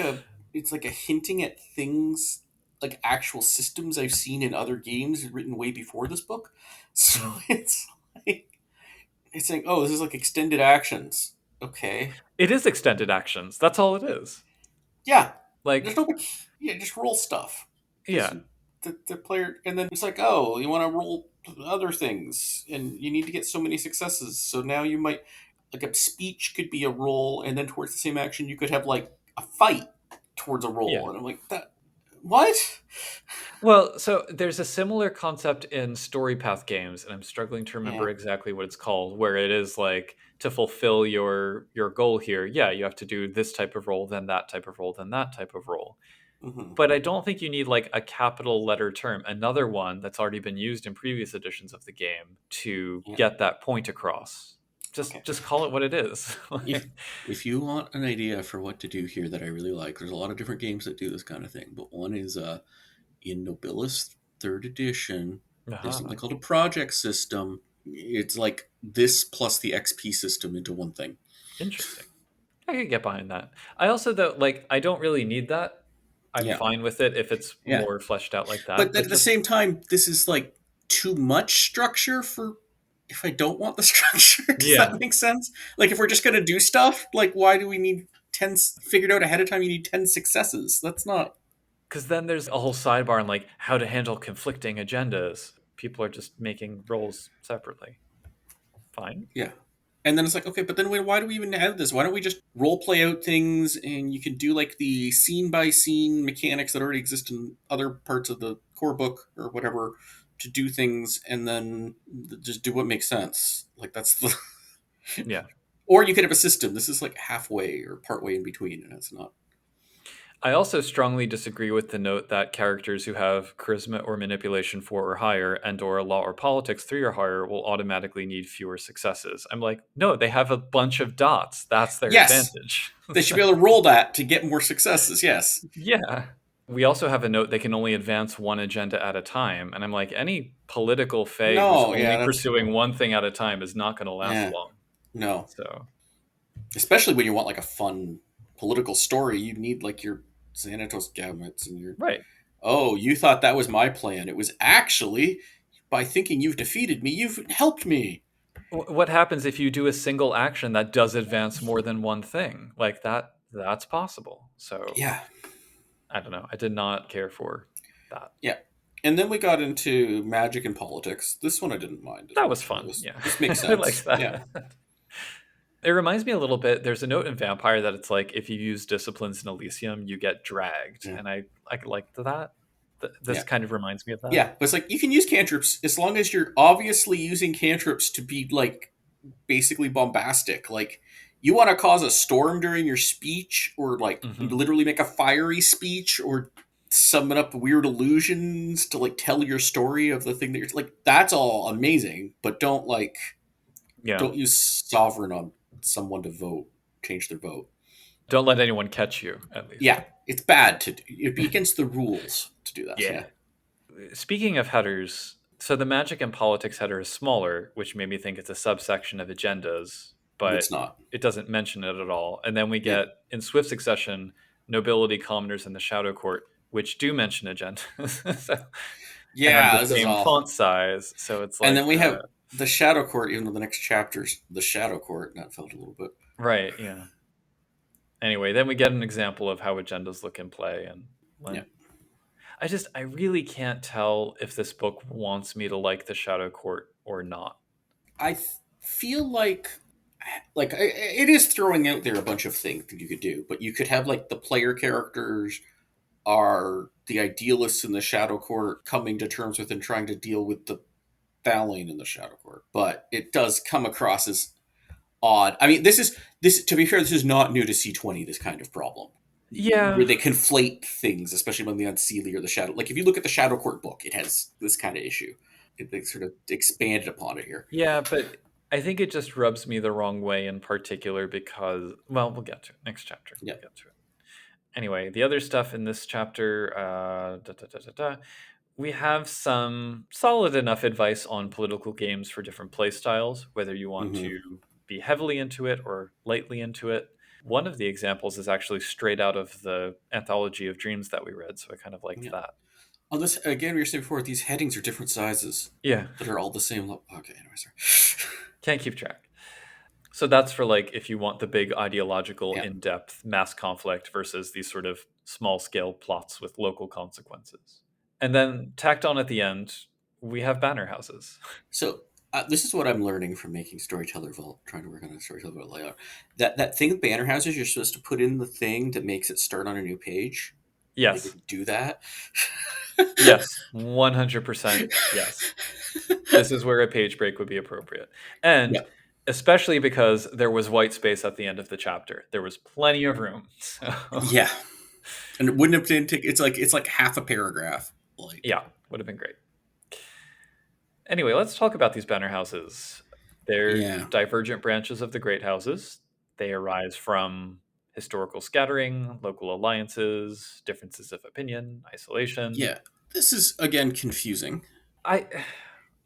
S2: it's like a hinting at things like actual systems I've seen in other games written way before this book. So
S1: mhm.
S2: it's like it's saying, oh, this is like extended actions. Okay,
S1: It is extended actions. That's all it is.
S2: yeah, there's
S1: Like,
S2: no, yeah, just roll stuff. Just
S1: yeah,
S2: the player, and then it's like, oh, you want to roll other things, and you need to get so many successes. So now you might like a speech could be a roll, and then towards the same action, you could have like a fight towards a
S1: yeah.
S2: roll, and I'm like, that what?
S1: Well, so there's a similar concept in story path games, and I'm struggling to
S2: Yeah.
S1: remember exactly what it's called, where it is like to fulfill your goal here, yeah, you have to do this type of role, then that type of role, then that type of role.
S2: Hmm.
S1: But I don't think you need like a capital letter term, another one that's already been used in previous editions of the game to
S2: Yeah.
S1: get that point across.
S2: Okay.
S1: Just call it what it is.
S2: If
S1: Like,
S2: if you want an idea for what to do here that I really like, there's a lot of different games that do this kind of thing, but one is in Nobilis Third Edition. There's something
S1: aha,
S2: called a project system. It's like this plus the XP system into one thing.
S1: interesting. I could get behind that. I also though like I don't really need that. I'm
S2: Yeah,
S1: fine with it if it's
S2: yeah.
S1: more fleshed out like that.
S2: But
S1: But
S2: at the
S1: just
S2: same time, this is like too much structure for if I don't want the structure. Does that
S1: yeah,
S2: make sense? Like if we're just gonna do stuff, like why do we need figured out ahead of time? You need 10 successes. That's not.
S1: because then there's a whole sidebar on like how to handle conflicting agendas. People are just making roles separately. Fine.
S2: Yeah. And then it's like, okay, but then why do we even have this? Why don't we just role play out things and you can do like the scene by scene mechanics that already exist in other parts of the core book or whatever to do things and then just do what makes sense. Like that's the.
S1: Yeah.
S2: Or you could have a system. This is like halfway or partway in between, and it's not.
S1: I also strongly disagree with the note that characters who have charisma or manipulation 4 or higher and or law or politics 3 or higher will automatically need fewer successes. I'm like, no, they have a bunch of dots. That's their
S2: Yes,
S1: advantage.
S2: they should be able to roll that to get more successes. Yes.
S1: Yeah. We also have a note they can only advance one agenda at a time. And I'm like, any political fae who's
S2: No,
S1: only
S2: yeah, that's
S1: pursuing one thing at a time is not going to last
S2: yeah,
S1: long.
S2: no.
S1: So,
S2: Especially when you want like a fun political story, you need like your Xanatos gamuts and your.
S1: right.
S2: Oh, you thought that was my plan. It was actually by thinking you've defeated me, you've helped me.
S1: What happens if you do a single action that does advance more than one thing? Like that's possible. So,
S2: Yeah,
S1: I don't know. I did not care for that.
S2: yeah. And then we got into magic and politics. This one I didn't mind as
S1: That was
S2: much.
S1: fun. Yeah.
S2: This makes
S1: I liked
S2: sense. Yeah,
S1: that. It reminds me a little bit. There's a note in Vampire that it's like if you use disciplines in Elysium, you get dragged,
S2: yeah,
S1: and I liked that. This
S2: yeah.
S1: kind of reminds me of that.
S2: Yeah, but it's like you can use cantrips as long as you're obviously using cantrips to be like basically bombastic. Like you want to cause a storm during your speech, or like
S1: Hmm.
S2: literally make a fiery speech, or summon up weird illusions to like tell your story of the thing that you're like. That's all amazing, but
S1: Yeah.
S2: don't use sovereign on someone to vote, change their vote.
S1: Don't let anyone catch you. At least.
S2: Yeah, it's bad to do. It'd be against the rules to do that.
S1: Yeah.
S2: Yeah,
S1: Speaking of headers, so the magic and politics header is smaller, which made me think it's a subsection of agendas,
S2: it's
S1: but
S2: not.
S1: it doesn't mention it at all. And then we
S2: Yeah,
S1: get in swift succession nobility, commoners, and the shadow court, which do mention agendas. So, and
S2: yeah.
S1: the
S2: This is
S1: same
S2: all.
S1: font size. So it's
S2: And
S1: like,
S2: then we have the Shadow Court, even though the next chapter's the Shadow Court, and that felt a little bit.
S1: right, yeah. Anyway, then we get an example of how agendas look in play. And
S2: Yeah.
S1: when I really can't tell if this book wants me to like the shadow court or not.
S2: Feel like it is throwing out there a bunch of things that you could do, but you could have like the player characters are the idealists in the Shadow Court coming to terms with and trying to deal with the Thaling in the Shadow Court. But it does come across as odd. I mean, this to be fair, this is not new to C20. This kind of problem where
S1: Yeah.
S2: they conflate things, especially when the Unseelie or the Shadow. Like if you look at the Shadow Court book, it has this kind of issue. They sort of expanded upon it here.
S1: Yeah, but I think it just rubs me the wrong way in particular because, well, we'll get to it. Next chapter.
S2: Yeah.
S1: We'll get to it. Anyway, the other stuff in this chapter, we have some solid enough advice on political games for different play styles, whether you want
S2: Mm-hmm.
S1: to be heavily into it or lightly into it. One of the examples is actually straight out of the anthology of dreams that we read, so I kind of liked
S2: Yeah.
S1: that.
S2: On this again, we were saying before, these headings are different sizes
S1: Yeah,
S2: that are all the same. Okay, anyway, sorry.
S1: can't keep track. So that's for like if you want the big ideological,
S2: Yeah.
S1: in-depth mass conflict versus these sort of small-scale plots with local consequences. And then tacked on at the end, we have banner houses.
S2: So this is what I'm learning from making Storyteller Vault, trying to work on a Storyteller Vault layout. That thing with banner houses, you're supposed to put in the thing that makes it start on a new page. And they
S1: Yes.
S2: didn't do that.
S1: Yes. 100% yes. This is where a page break would be appropriate. And
S2: Yeah.
S1: especially because there was white space at the end of the chapter. There was plenty of room. So
S2: Yeah. And it wouldn't have been. It's like half a paragraph. Like.
S1: yeah, would have been great. Anyway, let's talk about these banner houses. They're
S2: Yeah.
S1: divergent branches of the great houses. They arise from historical scattering, local alliances, differences of opinion, isolation.
S2: Yeah. This is again confusing.
S1: I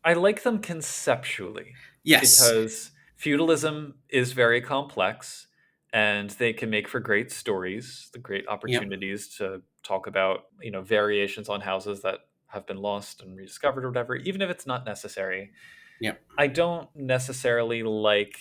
S1: I like them conceptually
S2: Yes.
S1: because feudalism is very complex. and they can make for great stories, the great
S2: Yep.
S1: opportunities to talk about, variations on houses that have been lost and rediscovered or whatever, even if it's not necessary.
S2: Yep.
S1: I don't necessarily like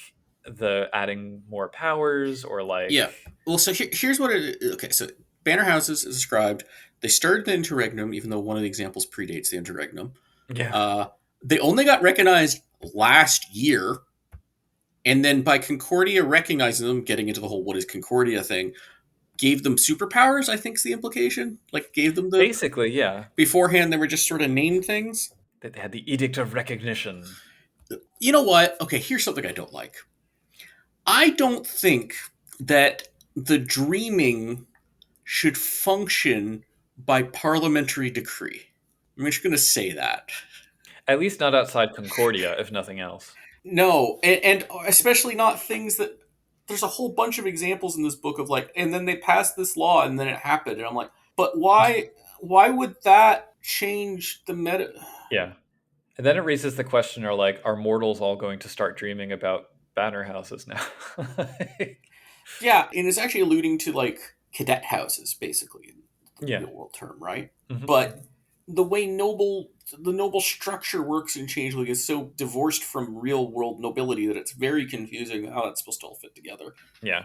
S1: the adding more powers or like,
S2: Yeah. Well, so here's what it is. Okay, so banner houses is described. They started the interregnum, even though one of the examples predates the interregnum.
S1: yeah,
S2: Uh, they only got recognized last year, and then by Concordia recognizing them, getting into the whole what is Concordia thing, gave them superpowers. I think is the implication. Like gave them the
S1: basically, yeah.
S2: beforehand. They were just sort of named things.
S1: They had the Edict of Recognition.
S2: You know what? Okay, here's something I don't like. I don't think that the dreaming should function by parliamentary decree. I'm just going to say that.
S1: At least not outside Concordia, if nothing else.
S2: No, and especially not things that. There's a whole bunch of examples in this book of like, and then they passed this law, and then it happened, and I'm like, but why? Why would that change the meta?
S1: Yeah. And then it raises the question, are mortals all going to start dreaming about banner houses now?
S2: Yeah, and it's actually alluding to like cadet houses, basically, the
S1: yeah.
S2: real world term, right?
S1: Hmm.
S2: But the way the noble structure works in Changeling is so divorced from real world nobility that it's very confusing how that's supposed to all fit together.
S1: Yeah.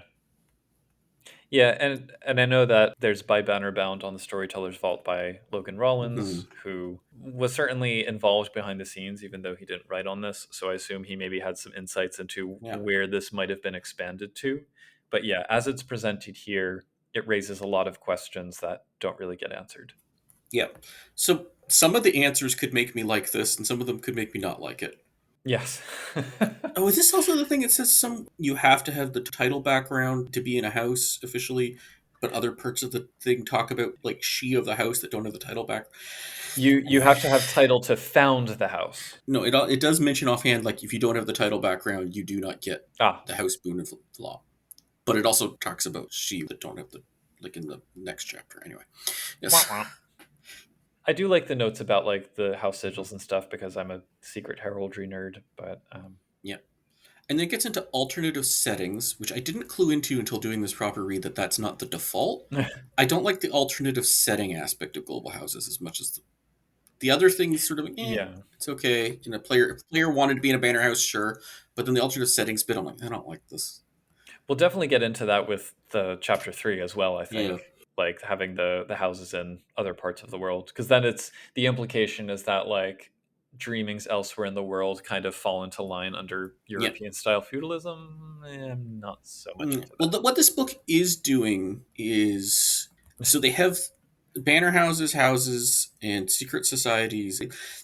S1: Yeah, and I know that there's By Banner Bound on the Storyteller's Vault by Logan
S2: Hmm.
S1: Rollins, who was certainly involved behind the scenes, even though he didn't write on this. So I assume he maybe had some insights into
S2: Yeah,
S1: where this might have been expanded to. But yeah, as it's presented here, it raises a lot of questions that don't really get answered.
S2: yeah. So some of the answers could make me like this, and some of them could make me not like it.
S1: Yes.
S2: Oh, is this also the thing? It says some you have to have the title background to be in a house officially, but other parts of the thing talk about like she of the house that don't have the title back.
S1: You have to have title to found the house.
S2: No, it does mention offhand like if you don't have the title background, you do not get
S1: Ah.
S2: the house boon of law. But it also talks about she that don't have the like in the next chapter anyway.
S1: Wah,
S2: Yes.
S1: wah. I do like the notes about like the house sigils and stuff because I'm a secret heraldry nerd, but
S2: Yeah. And then it gets into alternative settings, which I didn't clue into until doing this proper read that that's not the default. I don't like the alternative setting aspect of global houses as much as the other things sort of
S1: yeah.
S2: it's okay. And if a player wanted to be in a banner house, sure. But then the alternative settings bit, I'm like, I don't like this.
S1: We'll definitely get into that with the chapter 3 as well, I
S2: Yeah.
S1: think. Like having the houses in other parts of the world because then it's the implication is that like dreamings elsewhere in the world kind of fall into line under
S2: Yeah.
S1: European style feudalism. I'm not so much into
S2: Well,
S1: that.
S2: what this book is doing is so they have banner houses, houses, and secret societies.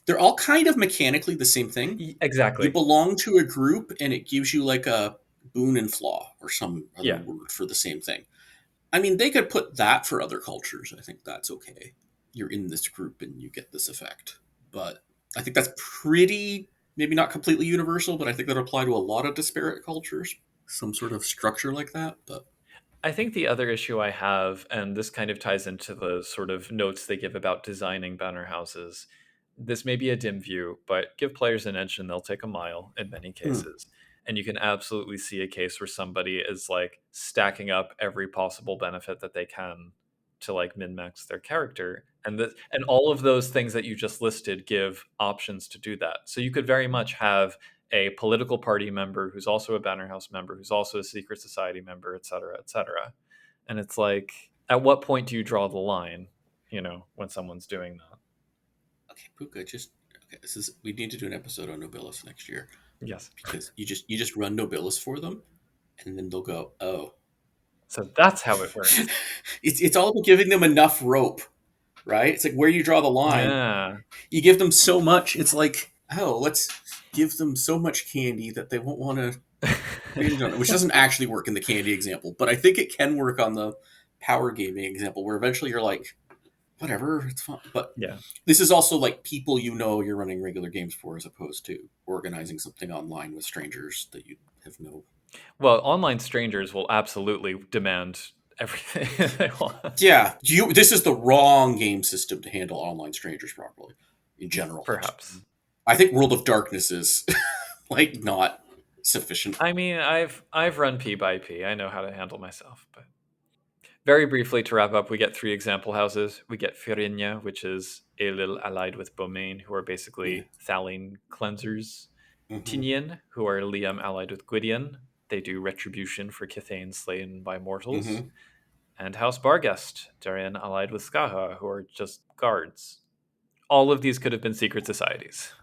S2: They're all kind of mechanically the same thing. You
S1: Exactly.
S2: belong to a group, and it gives you like a boon and flaw or some other
S1: Yeah.
S2: word for the same thing. I mean, they could put that for other cultures. I think that's okay. You're in this group and you get this effect. But I think that's pretty, maybe not completely universal, but I think that apply to a lot of disparate cultures. Some sort of structure like that. But
S1: I think the other issue I have, and this kind of ties into the sort of notes they give about designing banner houses, this may be a dim view, but give players an inch and they'll take a mile in many
S2: hmm,
S1: cases. And you can absolutely see a case where somebody is like stacking up every possible benefit that they can to like min max their character. And all of those things that you just listed give options to do that. So you could very much have a political party member who's also a banner house member who's also a secret society member, et cetera, et cetera. And it's like, at what point do you draw the line, when someone's doing that?
S2: okay, Puka, just okay. This is we need to do an episode on Nobilis next year
S1: Yes.
S2: because you just run Nobilis for them, and then they'll go, oh,
S1: So that's how it works.
S2: it's all about giving them enough rope, right? It's like where you draw the line.
S1: Yeah.
S2: You give them so much, it's like, oh, let's give them so much candy that they won't want to binge on it, which doesn't actually work in the candy example, but I think it can work on the power gaming example where eventually you're like, whatever, it's fine. But
S1: yeah.
S2: this is also like people you're running regular games for as opposed to organizing something online with strangers that you have no.
S1: Well, online strangers will absolutely demand everything they want.
S2: Yeah, this is the wrong game system to handle online strangers properly in general.
S1: Perhaps.
S2: I think World of Darkness is like not sufficient.
S1: I mean, I've run P by P. I know how to handle myself. But very briefly to wrap up, we get three example houses. We get Firinha, which is Elil allied with Bomain, who are
S2: Yeah.
S1: basically Thaline cleansers.
S2: Hmm.
S1: Tinian, who are Liam allied with Gwydion. They do retribution for Kithain slain by mortals.
S2: Hmm.
S1: And House Barghest, Darien allied with Skaha, who are just guards. All of these could have been secret societies.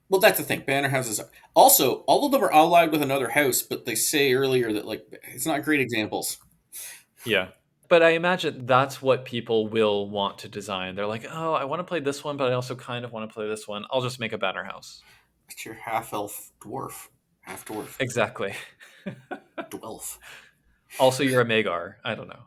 S2: Well, that's the thing. Banner houses also all of them are allied with another house, but they say earlier that like it's not great examples.
S1: Yeah. But I imagine that's what people will want to design. They're like, oh, I want to play this one, but I also kind of want to play this one. I'll just make a banner house.
S2: It's your half elf dwarf, half dwarf,
S1: Exactly.
S2: dwelf.
S1: Also, you're a Magar. I don't know.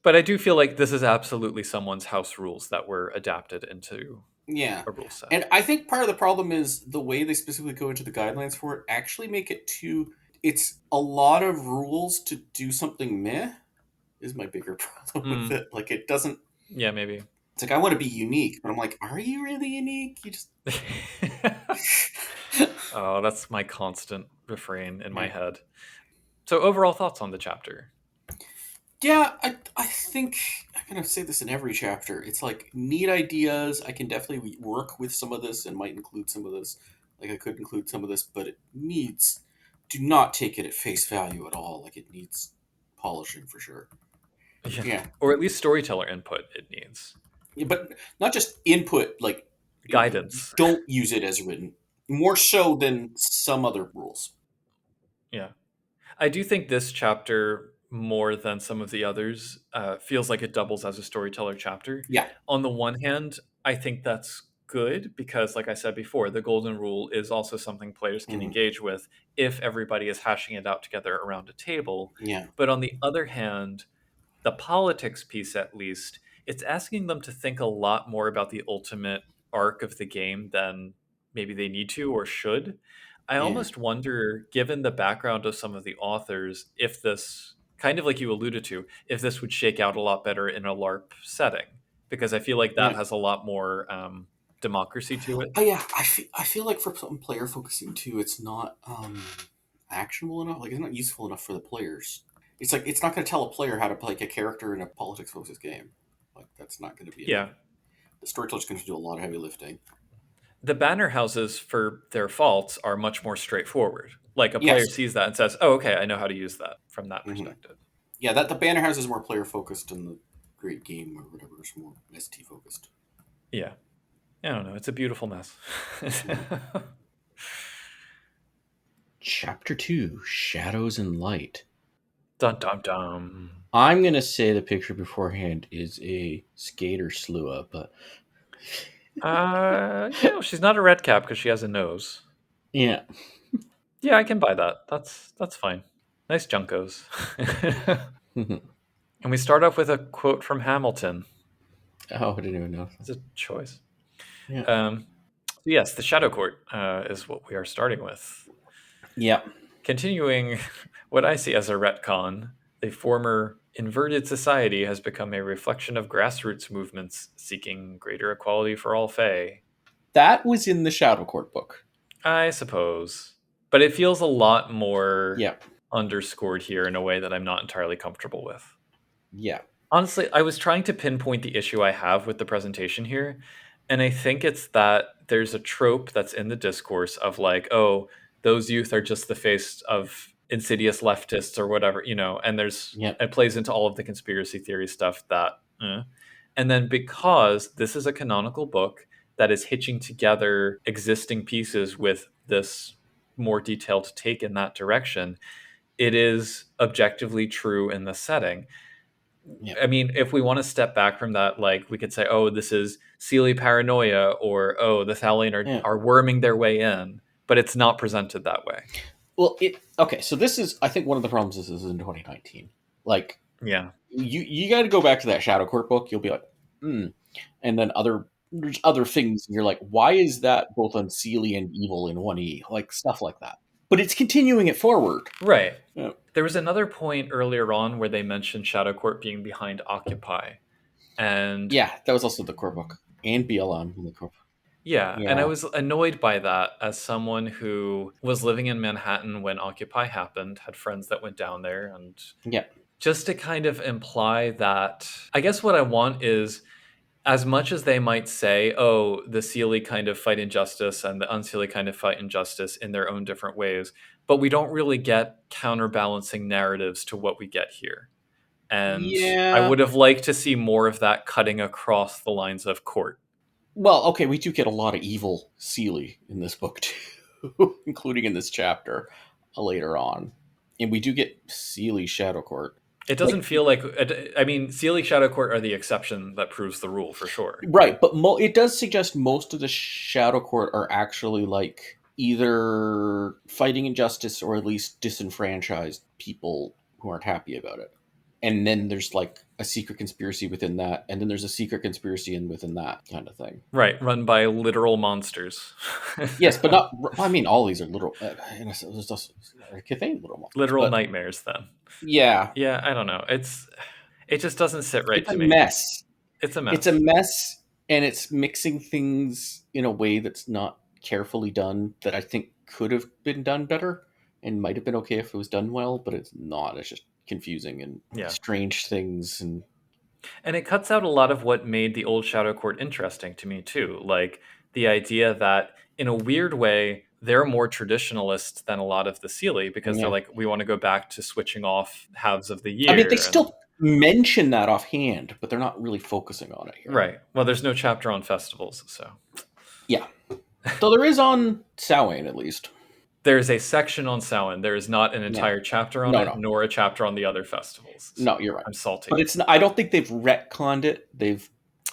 S1: But I do feel like this is absolutely someone's house rules that were adapted into
S2: Yeah.
S1: a rule set.
S2: And I think part of the problem is the way they specifically go into the guidelines for it actually make it too. It's a lot of rules to do something meh, is my bigger problem with
S1: Mm,
S2: it. Like, it doesn't.
S1: yeah, maybe.
S2: It's like, I want to be unique, but I'm like, are you really unique? You just.
S1: Oh, that's my constant refrain in my
S2: Yeah.
S1: head. So, overall thoughts on the chapter?
S2: Yeah, I think I'm going to say this in every chapter. It's like neat ideas. I can definitely work with some of this and might include some of this. Like, I could include some of this, but it needs. Do not take it at face value at all. Like, it needs polishing for sure.
S1: Yeah.
S2: Yeah.
S1: Or at least storyteller input it needs.
S2: Yeah, but not just input, like,
S1: Guidance.
S2: don't use it as written. More so than some other rules.
S1: Yeah. I do think this chapter, more than some of the others, feels like it doubles as a storyteller chapter.
S2: Yeah.
S1: On the one hand, I think that's good because, like I said before, the golden rule is also something players can
S2: Hmm.
S1: engage with if everybody is hashing it out together around a table.
S2: Yeah.
S1: But on the other hand, the politics piece at least, it's asking them to think a lot more about the ultimate arc of the game than maybe they need to or should. I
S2: Yeah.
S1: almost wonder, given the background of some of the authors, if this, kind of like you alluded to, if this would shake out a lot better in a LARP setting, because I feel like that
S2: Yeah.
S1: has a lot more democracy to it.
S2: Oh yeah, I feel like for some player focusing too, it's not actionable enough. Like it's not useful enough for the players. It's like it's not going to tell a player how to play like, a character in a politics focused game. Like that's not going to be enough.
S1: Yeah.
S2: The storyteller's going to do a lot of heavy lifting.
S1: The banner houses, for their faults, are much more straightforward. Like a player
S2: Yes.
S1: sees that and says, oh, okay, I know how to use that from that
S2: Hmm.
S1: perspective.
S2: Yeah, that the banner house is more player focused, and the great game or whatever is more ST focused.
S1: Yeah. I don't know. It's a beautiful mess.
S2: Hmm. Chapter 2, Shadows and Light.
S1: Dun dun dun.
S2: I'm going to say the picture beforehand is a skater slua, but
S1: She's not a red cap because she has a nose.
S2: yeah.
S1: Yeah, I can buy that. That's fine. Nice junkos. And we start off with a quote from Hamilton.
S2: Oh, I didn't even know.
S1: It's a choice.
S2: Yeah.
S1: Um, yes, the Shadow Court is what we are starting with.
S2: Yeah.
S1: Continuing what I see as a retcon, the former inverted society has become a reflection of grassroots movements seeking greater equality for all Fae.
S2: That was in the Shadow Court book.
S1: I suppose. But it feels a lot more
S2: Yeah.
S1: underscored here in a way that I'm not entirely comfortable with.
S2: Yeah.
S1: Honestly, I was trying to pinpoint the issue I have with the presentation here, and I think it's that there's a trope that's in the discourse of like, oh, those youth are just the face of insidious leftists or whatever, and
S2: Yeah.
S1: it plays into all of the conspiracy theory stuff that, and then because this is a canonical book that is hitching together existing pieces with this more detailed take in that direction, it is objectively true in the setting.
S2: Yeah.
S1: I mean, if we want to step back from that, like we could say, oh, this is Sealy paranoia, or oh, the Thaline
S2: Yeah.
S1: are worming their way in, but it's not presented that way.
S2: Well, okay. So this is, I think, one of the problems. This is in 2019. Like
S1: Yeah.
S2: you got to go back to that Shadow Court book. You'll be like, hmm. And then there's other things. And you're like, why is that both unseelie and evil in 1E? Like stuff like that. But it's continuing it forward.
S1: Right.
S2: Yeah.
S1: There was another point earlier on where they mentioned Shadow Court being behind Occupy. And
S2: Yeah, that was also the core book and BLM in the core.
S1: Yeah, and I
S2: Yeah.
S1: was annoyed by that as someone who was living in Manhattan when Occupy happened, had friends that went down there, and
S2: Yeah.
S1: just to kind of imply that, I guess what I want is, as much as they might say, oh, the Seelie kind of fight injustice and the Unseelie kind of fight injustice in their own different ways, but we don't really get counterbalancing narratives to what we get here. And I
S2: Yeah.
S1: would have liked to see more of that cutting across the lines of court.
S2: Well, okay, we do get a lot of evil Seelie in this book too, including in this chapter later on, and we do get Seelie Shadow Court.
S1: It
S2: Like,
S1: doesn't feel like, I mean, Seelie Shadow Court are the exception that proves the rule for sure.
S2: right, but it does suggest most of the Shadow Court are actually like either fighting injustice or at least disenfranchised people who aren't happy about it. And then there's like a secret conspiracy within that, and then there's a secret conspiracy in within that kind of thing.
S1: Right, run by literal monsters.
S2: Yes, but not. I mean, all these are literal. There's also Kithain literal monsters,
S1: Literal
S2: but
S1: nightmares then.
S2: yeah,
S1: Yeah, I don't know. It just doesn't sit right
S2: it's a
S1: to me.
S2: mess.
S1: It's a
S2: It's a
S1: mess.
S2: mess, and it's mixing things in a way that's not carefully done. That I think could have been done better, and might have been okay if it was done well, but it's not. It's just confusing and
S1: Yeah.
S2: strange things, and
S1: And it cuts out a lot of what made the old Shadow Court interesting to me too. Like the idea that in a weird way, they're more traditionalists than a lot of the Seelie because they're
S2: yeah.
S1: like, we want to go back to switching off halves of the
S2: I mean, they
S1: year. And
S2: still mention that offhand, but they're not really focusing on it here.
S1: right. Well, there's no chapter on festivals, so
S2: Yeah, though there is on Samhain at least.
S1: there's a section on Samhain. There is not an
S2: Yeah.
S1: entire chapter on
S2: No,
S1: it,
S2: no,
S1: nor a chapter on the other festivals.
S2: no.
S1: So
S2: You're right,
S1: I'm
S2: but
S1: salty.
S2: it's. I don't think they've retconned it. They've.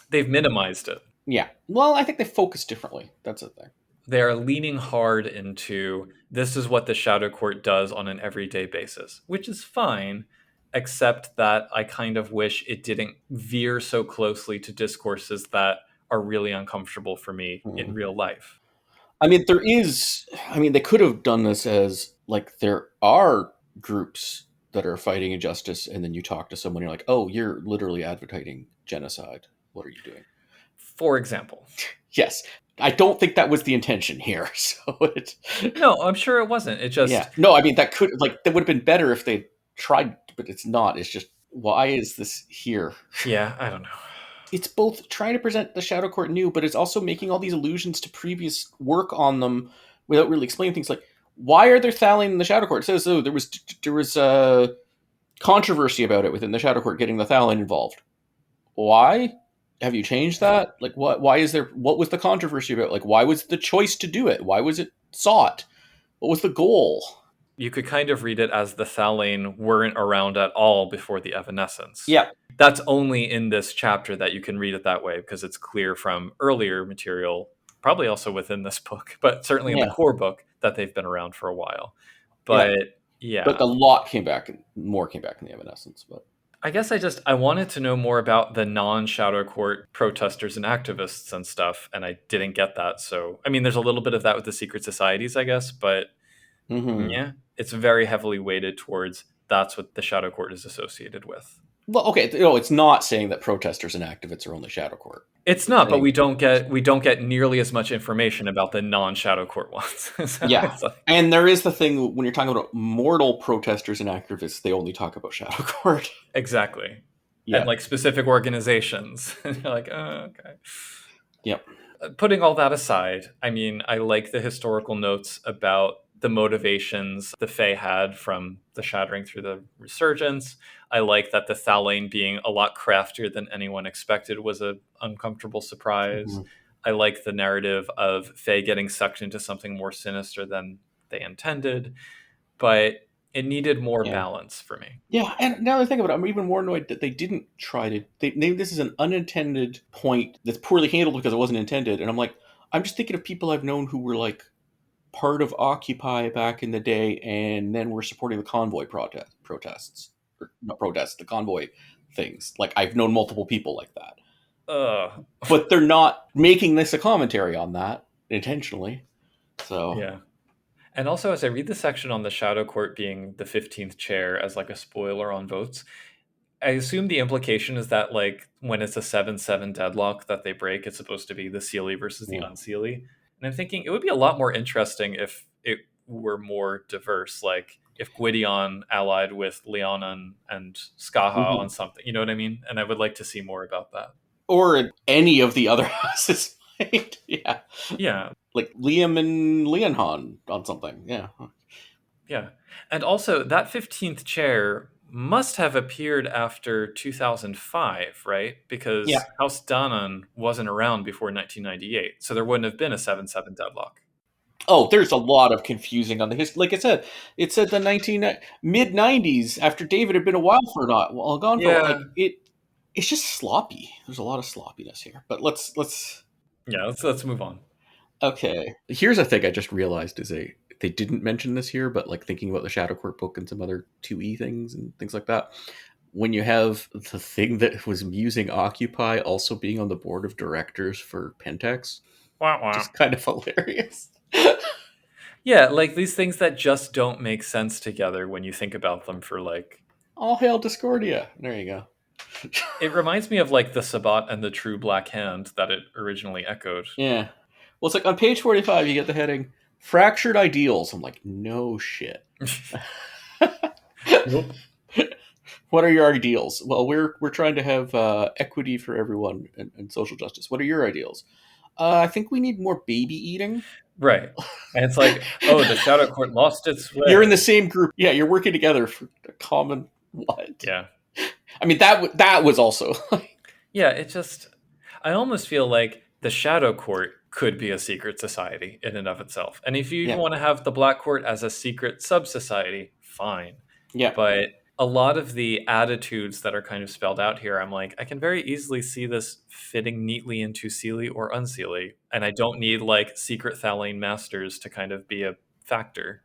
S1: They've minimized it.
S2: Yeah. Well, I think they focus differently. That's the thing.
S1: They are leaning hard into this is what the Shadow Court does on an everyday basis, which is fine, except that I kind of wish it didn't veer so closely to discourses that are really uncomfortable for me in
S2: Mhm.
S1: real life.
S2: I mean, there is. I mean, they could have done this as like there are groups that are fighting injustice, and then you talk to someone, you're like, "Oh, you're literally advocating genocide. What are you doing?"
S1: For example.
S2: Yes, I don't think that was the intention here. So it.
S1: No, I'm sure it wasn't. It
S2: Yeah.
S1: just,
S2: No, I mean that would have been better if they tried, but it's not. It's just why is this here?
S1: yeah, I don't know.
S2: It's both trying to present the Shadow Court new, but it's also making all these allusions to previous work on them without really explaining things like why are there Thalane in the Shadow Court? It says oh there was controversy about it within the Shadow Court getting the Thalane involved. Why? Have you changed that? Like what? Why is there? What was the controversy about? Like why was the choice to do it? Why was it sought? What was the goal?
S1: You could kind of read it as the Thalane weren't around at all before the Evanescence.
S2: Yeah,
S1: That's only in this chapter that you can read it that way because it's clear from earlier material, probably also within this book, but certainly in the
S2: yeah,
S1: core book that they've been around for a while.
S2: yeah.
S1: But
S2: But
S1: yeah,
S2: a lot came back, and more came back in the Evanescence. But
S1: I guess I wanted to know more about the non-Shadow Court protesters and activists and stuff, and I didn't get that. So, I mean, there's a little bit of that with the secret societies, I guess, but
S2: mm-hmm.
S1: yeah, it's very heavily weighted towards that's what the Shadow Court is associated with.
S2: Well, okay, it's not saying that protesters and activists are only Shadow Court.
S1: It's
S2: It's
S1: not, but
S2: saying,
S1: we don't get nearly as much information about the non-Shadow Court ones. So
S2: yeah,
S1: it's like
S2: and there is the thing when you're talking about mortal protesters and activists, they only talk about Shadow Court.
S1: exactly, and
S2: Yeah,
S1: like specific organizations. And you're like, oh, okay.
S2: yep,
S1: Putting all that aside, I mean, I like the historical notes about the motivations the Fae had from the Shattering through the Resurgence. I like that the Thalane being a lot craftier than anyone expected was an uncomfortable surprise.
S2: mm-hmm.
S1: I like the narrative of Fae getting sucked into something more sinister than they intended, but it needed more
S2: Yeah.
S1: balance for me.
S2: Yeah, and now that I think about it, I'm even more annoyed that they didn't try to. They named this as an unintended point that's poorly handled because it wasn't intended, and I'm like, I'm just thinking of people I've known who were like part of Occupy back in the day, and then were supporting the convoy protests, or not protests, the convoy things. Like I've known multiple people like that,
S1: Ugh.
S2: but they're not making this a commentary on that intentionally. So
S1: Yeah. And also, as I read the section on the Shadow Court being the 15th chair as like a spoiler on votes, I assume the implication is that like when it's a 7-7 deadlock that they break, it's supposed to be the Seelie versus the
S2: Yeah.
S1: Unseelie. And I'm thinking it would be a lot more interesting if it were more diverse, like if Gwydion allied with Leonin and Skaha on
S2: Mhm.
S1: something. You know what I mean? And I would like to see more about that.
S2: Or any of the other houses. Right? Yeah.
S1: Yeah,
S2: Like Liam and Leonhan on something. Yeah.
S1: yeah. And also, that 15th chair must have appeared after 2005, right?
S2: Yeah.
S1: Because House Danon wasn't around before 1998, so there wouldn't have been a 7-7 deadlock.
S2: Oh, there's a lot of confusing on the history. Like I said, it said the 19 mid 90s after David had been a while for not well gone for
S1: Yeah.
S2: like it's just sloppy. There's a lot of sloppiness here. But let's
S1: Yeah, let's move on.
S2: okay. Here's a thing I just realized is they didn't mention this here, but like thinking about the Shadow Court book and some other 2E things and things like that. When you have the thing that was musing Occupy also being on the board of directors for Pentex,
S1: Wah, wah.
S2: just kind of hilarious.
S1: Yeah, like these things that just don't make sense together when you think about them for like.
S2: All hail Discordia. There you go.
S1: It reminds me of like the Sabbat and the True Black Hand that it originally echoed.
S2: Yeah. Well, it's like on page 45, you get the heading Fractured Ideals. I'm like, no shit.
S1: Nope.
S2: What are your ideals? Well, we're trying to have equity for everyone and social justice. What are your ideals? I think we need more baby eating.
S1: Right. And it's like, oh, the Shadow Court lost its
S2: You're in the
S1: way.
S2: same group. Yeah, you're working together for a common what?
S1: Yeah.
S2: I mean, that was also
S1: Yeah, it just I almost feel like the Shadow Court could be a secret society in and of itself. And if you even
S2: yeah,
S1: want to have the Black Court as a secret sub society, fine.
S2: yeah,
S1: But a lot of the attitudes that are kind of spelled out here, I'm like, I can very easily see this fitting neatly into Seelie or Unseelie. And I don't need like secret Thalane masters to kind of be a factor.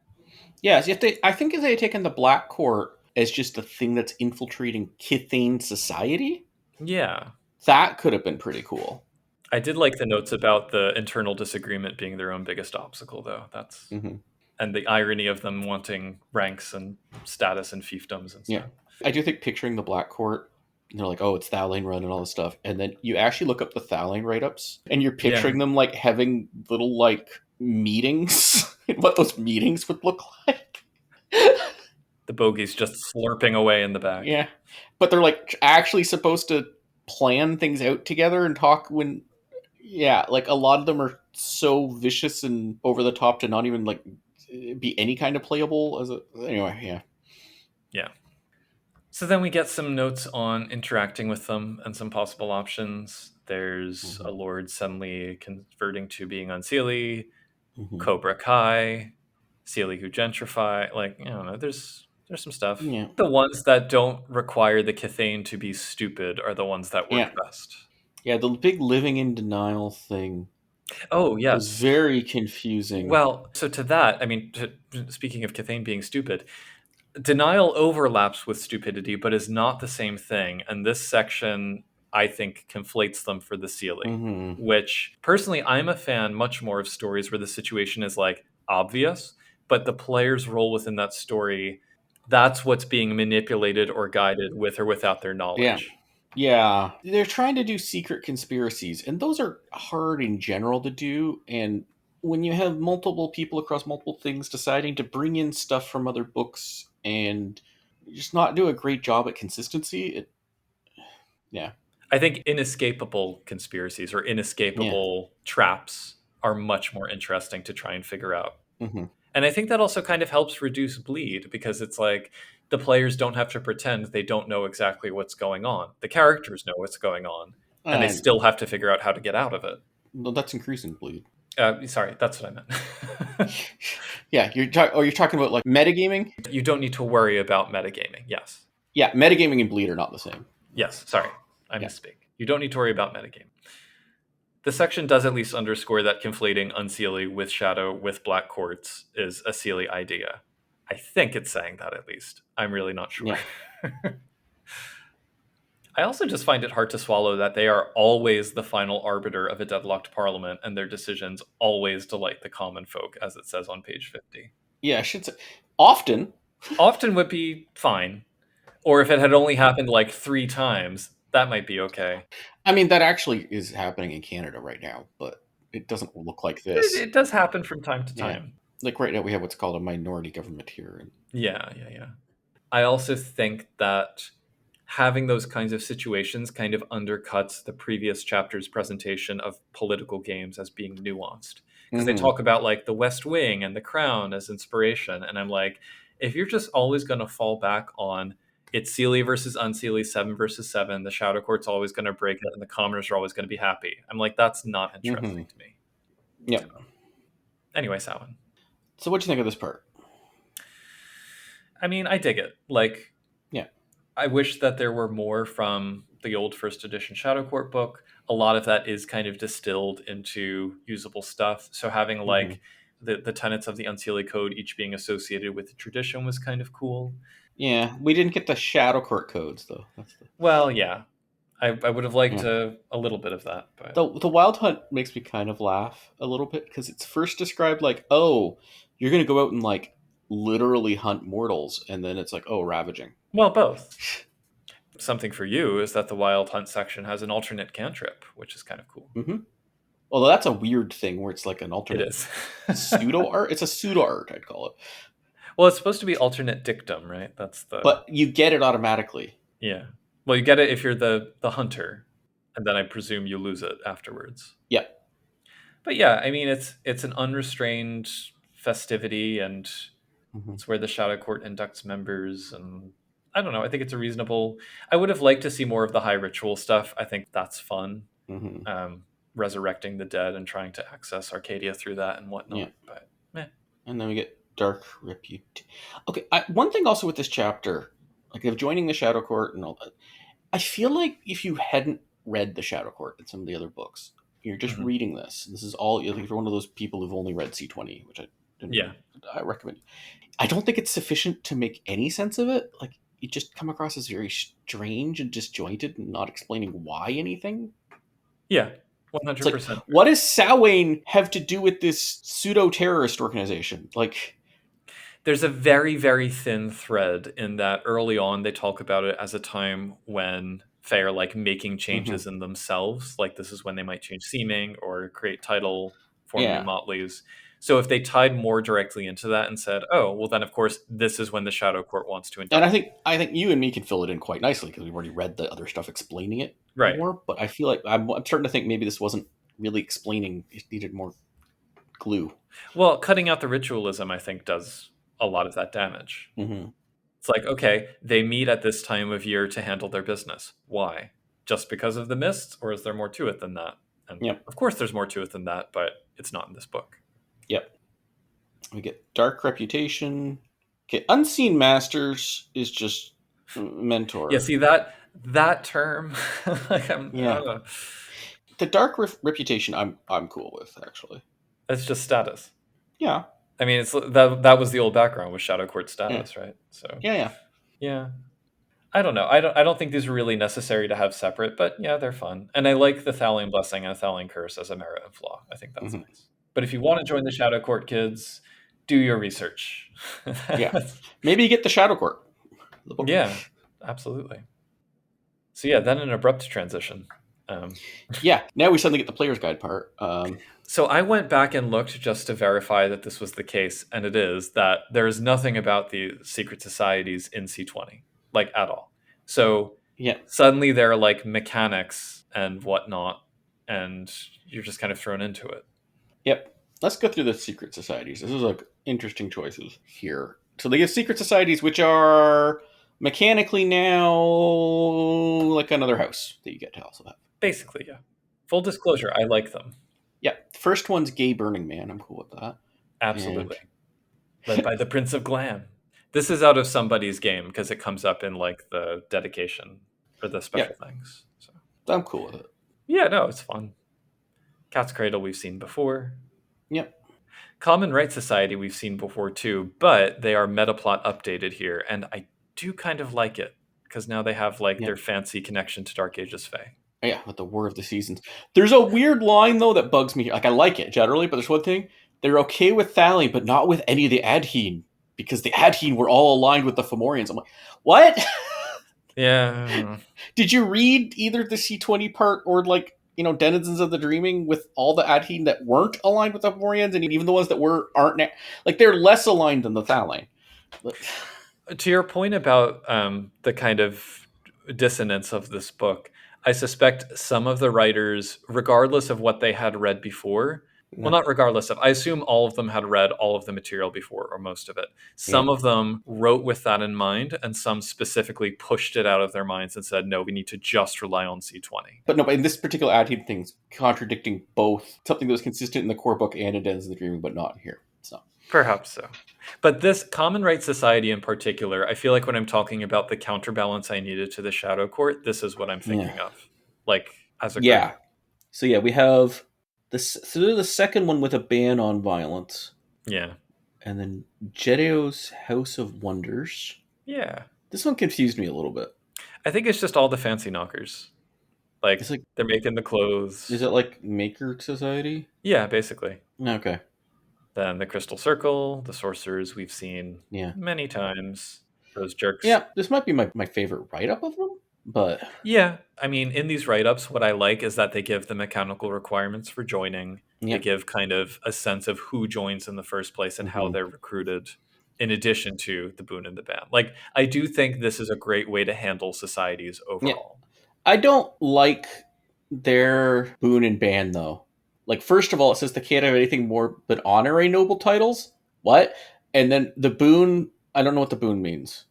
S2: yes. I think if they had taken the Black Court as just a thing that's infiltrating Kithain society,
S1: Yeah.
S2: that could have been pretty cool.
S1: I did like the notes about the internal disagreement being their own biggest obstacle, though. That's
S2: Hmm.
S1: and the irony of them wanting ranks and status and fiefdoms and
S2: Yeah,
S1: stuff.
S2: I do think picturing the Black Court, and they're like, oh, it's Thalane run and all this stuff, and then you actually look up the Thalane write ups, and you're
S1: Yeah,
S2: picturing them like having little like meetings, and what those meetings would look like.
S1: the bogies just slurping away in the back.
S2: Yeah, but they're like actually supposed to plan things out together and talk when. Yeah, like a lot of them are so vicious and over the top to not even like be any kind of playable as a anyway. Yeah.
S1: Yeah. So then we get some notes on interacting with them and some possible options. There's
S2: Hmm.
S1: a lord suddenly converting to being unseelie,
S2: Hmm.
S1: Cobra Kai, Seelie who gentrify. Like, I don't know, there's some stuff.
S2: Yeah.
S1: The ones that don't require the Kithain to be stupid are the ones that work
S2: Yeah.
S1: best.
S2: Yeah, the big living in denial thing
S1: Oh,
S2: was
S1: yes.
S2: very confusing.
S1: Well, so to that, I mean, speaking of Kithain being stupid, denial overlaps with stupidity, but is not the same thing. And this section, I think, conflates them for the Seelie,
S2: Hmm.
S1: which personally, I'm a fan much more of stories where the situation is like obvious, but the player's role within that story, that's what's being manipulated or guided with or without their
S2: Yeah.
S1: knowledge.
S2: Yeah. They're trying to do secret conspiracies, and those are hard in general to do. And when you have multiple people across multiple things deciding to bring in stuff from other books and just not do a great job at consistency, yeah.
S1: I think inescapable conspiracies or
S2: Yeah.
S1: inescapable traps are much more interesting to try and figure out.
S2: Hmm.
S1: And I think that also kind of helps reduce bleed because it's like the players don't have to pretend they don't know exactly what's going on. The characters know what's going on, and they
S2: And
S1: still have to figure out how to get out of it.
S2: no, that's increasing bleed.
S1: Sorry, that's what I meant.
S2: Yeah, you're talking about like metagaming.
S1: You don't need to worry about metagaming. Yes.
S2: Yeah, metagaming and bleed are not the same.
S1: Yes. Sorry, I
S2: Yeah.
S1: misspeak. You don't need to worry about metagaming. The section does at least underscore that conflating Unseelie with Shadow with Black Quartz is a Seelie idea. I think it's saying that at least. I'm really not sure.
S2: Yeah.
S1: I also just find it hard to swallow that they are always the final arbiter of a deadlocked parliament and their decisions always delight the common folk, as it says on page 50.
S2: Yeah, I should say often.
S1: Often would be fine. Or if it had only happened like 3 times, that might be okay.
S2: I mean, that actually is happening in Canada right now, but it doesn't look like
S1: It,
S2: this.
S1: it does happen from time to
S2: Yeah.
S1: time.
S2: Like right now, we have what's called a minority government here.
S1: Yeah, yeah, yeah. I also think that having those kinds of situations kind of undercuts the previous chapter's presentation of political games as being nuanced. Because they
S2: Mm-hmm.
S1: talk about like the West Wing and the Crown as inspiration. And I'm like, if you're just always going to fall back on it's Sealy versus Unsealy, 7 versus 7, the Shadow Court's always going to break it, and the commoners are always going to be happy. I'm like, that's not
S2: Mm-hmm.
S1: interesting to me. So,
S2: Yep.
S1: anyway, Samhain.
S2: So, what do you think of this part?
S1: I mean, I dig it. Like,
S2: Yeah.
S1: I wish that there were more from the old first edition Shadow Court book. A lot of that is kind of distilled into usable stuff. So having
S2: Mm-hmm.
S1: like the tenets of the Unseelie Code each being associated with the tradition was kind of cool.
S2: Yeah, we didn't get the Shadow Court codes though. That's the
S1: Well, yeah, I would have liked
S2: yeah.
S1: a little bit of that, but
S2: The Wild Hunt makes me kind of laugh a little bit because it's first described like, oh, you're gonna go out and like literally hunt mortals, and then it's like, oh, ravaging.
S1: well, both. Something for you is that the Wild Hunt section has an alternate cantrip, which is kind of cool.
S2: Mm-hmm. Although that's a weird thing where it's like an
S1: It
S2: alternate
S1: is.
S2: pseudo art. It's a pseudo art, I'd call it.
S1: Well, it's supposed to be alternate dictum, right? That's the
S2: But you get it automatically.
S1: yeah. Well, you get it if you're the hunter, and then I presume you lose it afterwards.
S2: Yeah.
S1: But yeah, I mean it's an unrestrained festivity, and
S2: Mm-hmm.
S1: it's where the Shadow Court inducts members, and I don't know. I think it's a reasonable. I would have liked to see more of the high ritual stuff. I think that's fun,
S2: Mm-hmm.
S1: resurrecting the dead and trying to access Arcadia through that and
S2: Yeah.
S1: whatnot. But meh.
S2: And then we get Dark Repute. Okay, one thing also with this chapter, like of joining the Shadow Court and all that, I feel like if you hadn't read the Shadow Court and some of the other books, you're just
S1: Mhm.
S2: reading this. This is all. Like, if you're one of those people who've only read C20, which I didn't
S1: Yeah,
S2: read, I recommend. I don't think it's sufficient to make any sense of it. Like it just come across as very strange and disjointed, and not explaining why anything.
S1: yeah, one
S2: It's
S1: hundred
S2: like,
S1: percent.
S2: what does Samhain have to do with this pseudo terrorist organization? Like,
S1: There's a very, very thin thread in that early on they talk about it as a time when Fae are like making
S2: mhm.
S1: changes in themselves. Like this is when they might change seeming or create title, form new
S2: Yeah.
S1: motleys. So if they tied more directly into that and said, "Oh, well, then of course this is when the Shadow Court wants to
S2: And
S1: induct,"
S2: I think you and me can fill it in quite nicely because we've already read the other stuff explaining it
S1: right?
S2: more. But I feel like I'm starting to think maybe this wasn't really explaining. It needed more glue.
S1: Well, cutting out the ritualism, I think, does a lot of that damage.
S2: Mm-hmm.
S1: It's like, okay, they meet at this time of year to handle their business. Why? Just because of the mists, or is there more to it than that? And
S2: Yep.
S1: of course, there's more to it than that, but it's not in this book.
S2: Yep. We get Dark Reputation. Okay, Unseen Masters is just
S1: Yeah,
S2: mentor.
S1: see that term, like
S2: Yeah, the Dark Reputation I'm cool with actually.
S1: that's just status.
S2: Yeah.
S1: I mean, it's that was the old background with Shadow Court
S2: Yeah.
S1: status, right? So
S2: Yeah. Yeah.
S1: yeah, I don't know. I don't think these are really necessary to have separate, but yeah, they're fun. And I like the Thalian Blessing and Thalian Curse as a merit and flaw. I think that's
S2: Hmm.
S1: nice. But if you want to join the Shadow Court, kids, do your research.
S2: Yeah. Maybe you get the Shadow Court. The book.
S1: Yeah, absolutely. So yeah, then an abrupt transition.
S2: Yeah. Now we suddenly get the player's guide part.
S1: So I went back and looked just to verify that this was the case, and it is that there is nothing about the secret societies in C20, like at all. So
S2: Yeah.
S1: suddenly there are like mechanics and whatnot, and you're just kind of thrown into it.
S2: Yep. Let's go through the secret societies. This is like interesting choices here. So they give secret societies, which are mechanically now like another house that you get to also have.
S1: Basically, yeah. Full disclosure, I like them.
S2: Yeah. First one's Gay Burning Man. I'm cool with that. And
S1: Absolutely. Led by the Prince of Glam. This is out of somebody's game because it comes up in like the dedication for the
S2: yeah,
S1: special things. So
S2: I'm cool with it.
S1: yeah, no, it's fun. Cat's Cradle we've seen before.
S2: Yep.
S1: Common Right Society we've seen before too, but they are metaplot updated here, and I do kind of like it because now they have like
S2: Yeah.
S1: their fancy connection to Dark Ages Fae.
S2: Yeah, with the War of the Seasons. There's a weird line though that bugs me here. Like I like it generally, but there's one thing. They're okay with Thali, but not with any of the Adheen, because the Adheen were all aligned with the Fomorians. I'm like, what?
S1: Yeah.
S2: Did you read either the C20 part or like Denizens of the Dreaming with all the Adhene that weren't aligned with the Morians, and even the ones that were aren't like they're less aligned than the Thaline.
S1: To your point about the kind of dissonance of this book, I suspect some of the writers, regardless of what they had read before, well,
S2: Yeah,
S1: not regardless of, I assume all of them had read all of the material before, or most of it.
S2: yeah.
S1: Some of them wrote with that in mind, and some specifically pushed it out of their minds and said, no, we need to just rely on C20.
S2: But no, but in this particular Adhene thing's contradicting both something that was consistent in the core book and in Denizens of the Dreaming, but not here. So
S1: Perhaps so. But this Common Right Society in particular, I feel like when I'm talking about the counterbalance I needed to the Shadow Court, this is what I'm
S2: yeah,
S1: thinking of. Like, as a group.
S2: yeah. So yeah, we have this. So the second one with a ban on violence,
S1: Yeah.
S2: and then Jedio's House of Wonders.
S1: Yeah.
S2: This one confused me a little bit.
S1: I think it's just all the fancy knockers.
S2: It's
S1: Like,
S2: like,
S1: they're making the
S2: is
S1: clothes.
S2: it like Maker Society?
S1: Yeah, basically.
S2: Okay,
S1: Then the Crystal Circle, the sorcerers we've seen
S2: yeah,
S1: many times. Those jerks.
S2: yeah. This might be my favorite write up of them, but
S1: Yeah, I mean, in these write ups, what I like is that they give the mechanical requirements for joining. They
S2: yeah,
S1: give kind of a sense of who joins in the first place and how
S2: hmm,
S1: they're recruited, in addition to the boon and the ban. Like, I do think this is a great way to handle societies
S2: yeah.
S1: overall.
S2: I don't like their boon and ban though. Like, first of all, it says they can't have anything more but honorary noble titles. What? And then the boon, I don't know what the boon means.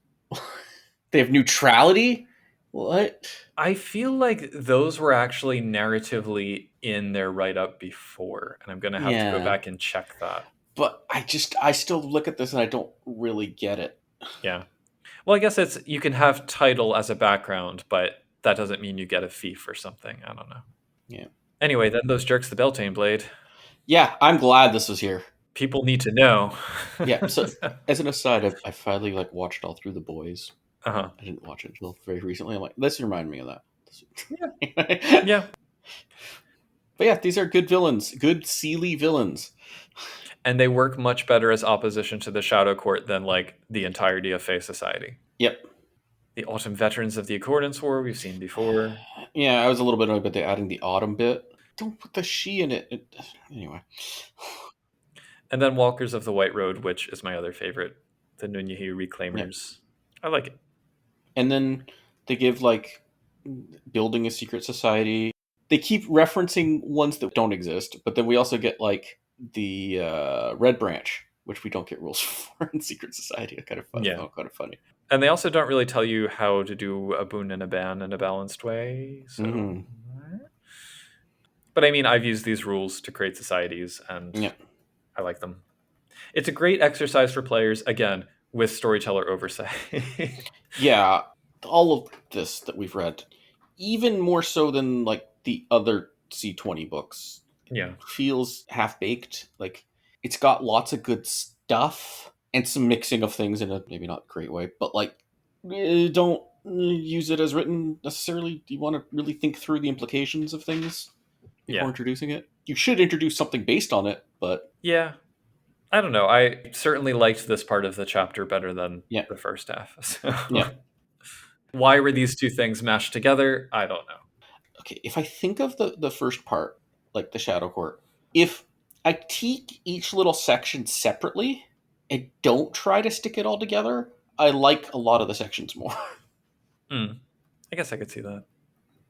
S2: They have neutrality? What?
S1: I feel like those were actually narratively in their write up before, and I'm going to have to go
S2: Yeah.
S1: back and check that.
S2: But I still look at this and I don't really get it.
S1: Yeah. Well, I guess it's you can have title as a background, but that doesn't mean you get a fief or something. I don't know.
S2: Yeah.
S1: Anyway, then those jerks the Beltane blade.
S2: Yeah, I'm glad this was here.
S1: People need to know.
S2: Yeah, so as an aside, I finally like watched all through The Boys.
S1: Uh-huh.
S2: I didn't watch it until very recently. I'm like, this reminded me of
S1: Yeah.
S2: that.
S1: Yeah.
S2: But yeah, these are good villains, good Sealy villains.
S1: And they work much better as opposition to the Shadow Court than like the entirety of Fae Society.
S2: Yep.
S1: The Autumn Veterans of the Accordance War we've seen before.
S2: Yeah, I was a little bit annoyed about they adding the autumn bit. Don't put the she in it. Anyway.
S1: And then Walkers of the White Road, which is my other favorite. The Nunyahi
S2: Yep.
S1: Reclaimers. I like it.
S2: And then they give like building a secret society. They keep referencing ones that don't exist, but then we also get like the Red Branch, which we don't get rules for in Secret Society. I kind of
S1: Yeah.
S2: found kind of funny.
S1: And they also don't really tell you how to do a boon and a ban in a balanced way. So,
S2: Mm-hmm.
S1: but I mean, I've used these rules to create societies, and
S2: Yeah,
S1: I like them. It's a great exercise for players, again, with storyteller oversight.
S2: yeah. All of this that we've read, even more so than like the other C20 books,
S1: Yeah,
S2: feels half baked. Like it's got lots of good stuff and some mixing of things in a maybe not great way, but like don't use it as written necessarily. Do you want to really think through the implications of things before
S1: yeah,
S2: introducing it? You should introduce something based on it, but
S1: yeah. I don't know. I certainly liked this part of the chapter better than
S2: yeah,
S1: the first half.
S2: yeah.
S1: So, why were these two things mashed together? I don't know.
S2: Okay, if I think of the first part, like the Shadow Court, if I take each little section separately and don't try to stick it all together, I like a lot of the sections more.
S1: Hmm. I guess I could see that.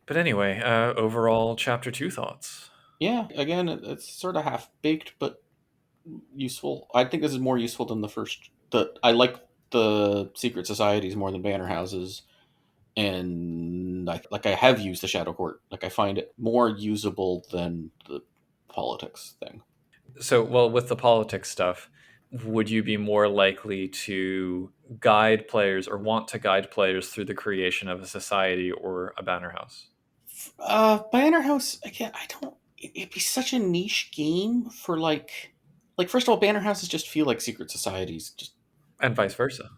S1: But anyway, overall, chapter two thoughts.
S2: Yeah, again, it's sort of half baked, but useful. I think this is more useful than the first. I like the secret societies more than banner houses, and I have used the Shadow Court. Like I find it more usable than the politics thing.
S1: So, well, with the politics stuff, would you be more likely to guide players or want to guide players through the creation of a society or a banner house?
S2: Banner House again. I don't. It'd be such a niche game for like first of all, banner houses just feel like secret societies. Just
S1: And vice versa.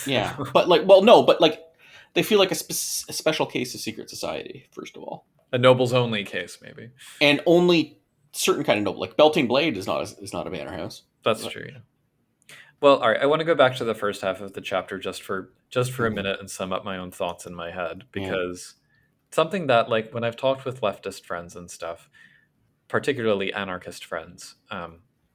S2: yeah, but like, well, no, but like they feel like a special case of secret society. First of all,
S1: A nobles only case, maybe.
S2: and only certain kind of noble, like Beltane Blade, is not a banner house.
S1: That's
S2: But
S1: true. Yeah. Well, all right. I want to go back to the first half of the chapter just for a
S2: Hmm.
S1: minute and sum up my own thoughts in my head
S2: Yeah.
S1: because something that like when I've talked with leftist friends and stuff, particularly anarchist friends,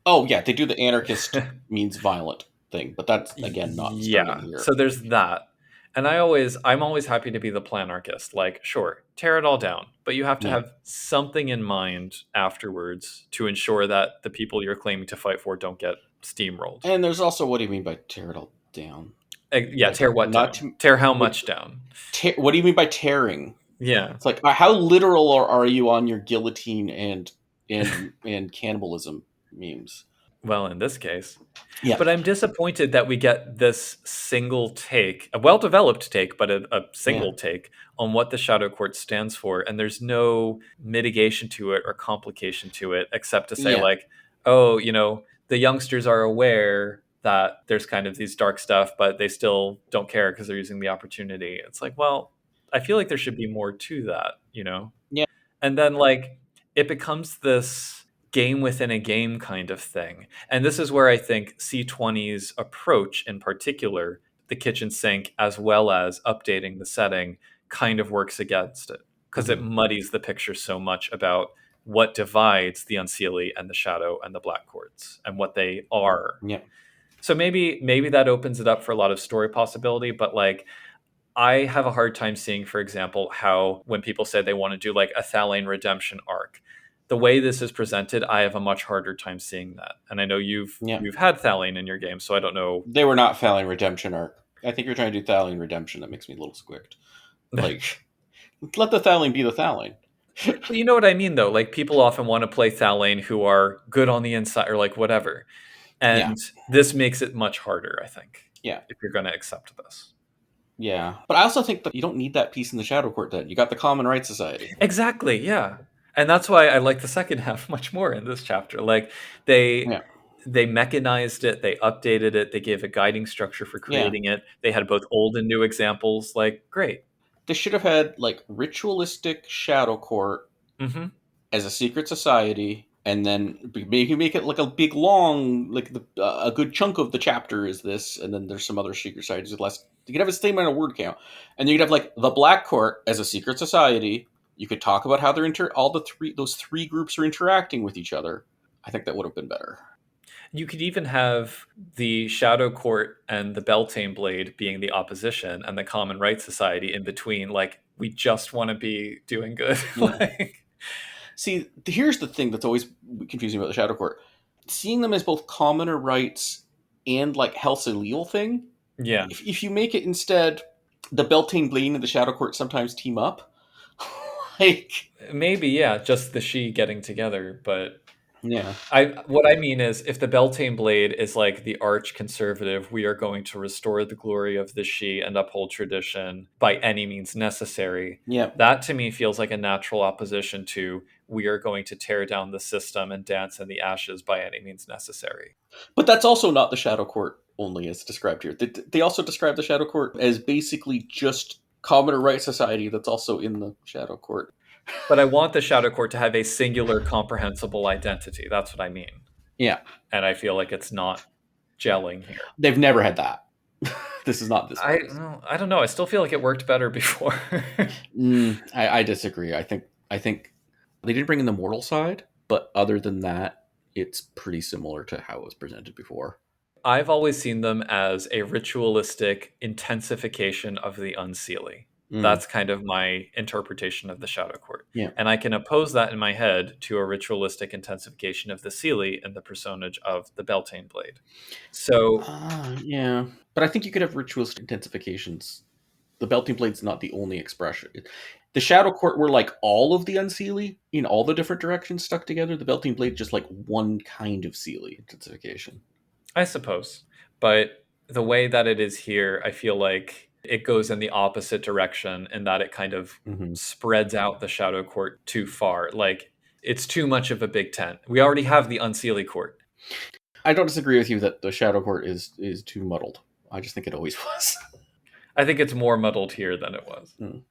S2: Oh yeah, they do the anarchist means violent thing, but that's again not starting
S1: yeah.
S2: here.
S1: So there's that. And I'm always happy to be the planarchist. Like, sure, tear it all down, but you have to
S2: Yeah,
S1: have something in mind afterwards to ensure that the people you're claiming to fight for don't get steamrolled.
S2: and there's also what do you mean by tear it all down?
S1: Yeah,
S2: Like
S1: tear what
S2: not
S1: down?
S2: to
S1: Tear how
S2: what?
S1: much down?
S2: What do you mean by tearing?
S1: Yeah.
S2: It's like how literal are you on your guillotine and cannibalism memes?
S1: Well, in this case.
S2: Yeah,
S1: But I'm disappointed that we get this single take, a well developed take, but a
S2: yeah,
S1: single take on what the Shadow Court stands for. And there's no mitigation to it or complication to it, except to say,
S2: yeah,
S1: like, oh, the youngsters are aware that there's kind of these dark stuff, but they still don't care because they're using the opportunity. It's like, well, I feel like there should be more to that.
S2: yeah.
S1: And then, like, it becomes this game within a game kind of thing. And this is where I think C20's approach, in particular, the kitchen sink, as well as updating the setting, kind of works against it because it
S2: Hmm.
S1: muddies the picture so much about what divides the Unseelie and the Shadow and the Black Courts and what they are.
S2: Yeah.
S1: So maybe that opens it up for a lot of story possibility, but like I have a hard time seeing, for example, how when people say they want to do like a Thalain redemption arc, the way this is presented, I have a much harder time seeing that. And I know you've
S2: Yeah.
S1: you've had Thalain in your game, so I don't know.
S2: They were not Thalian Redemption arc. I think you're trying to do Thalian Redemption. That makes me a little squicked.
S1: Well,
S2: Like, let the Thalian be the Thalian.
S1: you know what I mean, though. Like people often want to play Thalain who are good on the inside or like whatever,
S2: Yeah.
S1: and this makes it much harder. I think
S2: Yeah.
S1: if you're going to accept this.
S2: Yeah. But I also think that you don't need that piece in the Shadow Court then. You got the Common Rights Society.
S1: Exactly, yeah. And that's why I like the second half much more in this chapter. Like they
S2: Yeah.
S1: they mechanized it, they updated it, they gave a guiding structure for
S2: Yeah.
S1: creating it. They had both old and new examples. Like, great.
S2: They should have had like ritualistic Shadow Court
S1: Hmm.
S2: as a secret society, and then make it like a big long, like a good chunk of the chapter is this, and then there's some other secret societies with less. You could have a same amount of word count, and then you could have like the Black Court as a secret society. You could talk about how they're all those three groups are interacting with each other. I think that would have been better.
S1: You could even have the Shadow Court and the Beltane Blade being the opposition and the Common Rights Society in between. Like, we just want to be doing good.
S2: Yeah.
S1: Like,
S2: See, here's the thing that's always confusing about the Shadow Court: seeing them as both commoner rights and like health's a legal thing.
S1: yeah.
S2: If you make it instead, the Beltane Blade and the Shadow Court sometimes team up. Like,
S1: Maybe, yeah, just the she getting together, but
S2: yeah,
S1: what I mean is, if the Beltane Blade is like the arch conservative, we are going to restore the glory of the she and uphold tradition by any means necessary.
S2: yeah.
S1: That to me feels like a natural opposition to we are going to tear down the system and dance in the ashes by any means necessary.
S2: But that's also not the Shadow Court only as described here. They also describe the Shadow Court as basically just commoner right society that's also in the Shadow Court.
S1: But I want the Shadow Court to have a singular, comprehensible identity. That's what I mean.
S2: Yeah,
S1: And I feel like it's not gelling here.
S2: they've never had that. This is not this
S1: I
S2: place.
S1: well, I don't know. I still feel like it worked better before.
S2: I disagree. I think they did bring in the mortal side, but other than that, it's pretty similar to how it was presented before.
S1: I've always seen them as a ritualistic intensification of the Unseelie.
S2: Mm,
S1: That's kind of my interpretation of the Shadow Court.
S2: yeah.
S1: And I can oppose that in my head to a ritualistic intensification of the Seelie and the personage of the Beltane Blade. So,
S2: Yeah. But I think you could have ritualistic intensifications. The Belting Blade's not the only expression. The Shadow Court were like all of the Unseelie in all the different directions stuck together. The Belting Blade just like one kind of Seelie intensification.
S1: I suppose. But the way that it is here, I feel like it goes in the opposite direction in that it kind of
S2: Hmm.
S1: spreads out the Shadow Court too far. Like, it's too much of a big tent. We already have the Unseelie Court.
S2: I don't disagree with you that the Shadow Court is too muddled. I just think it always was.
S1: I think it's more muddled here than it was.
S2: Mm.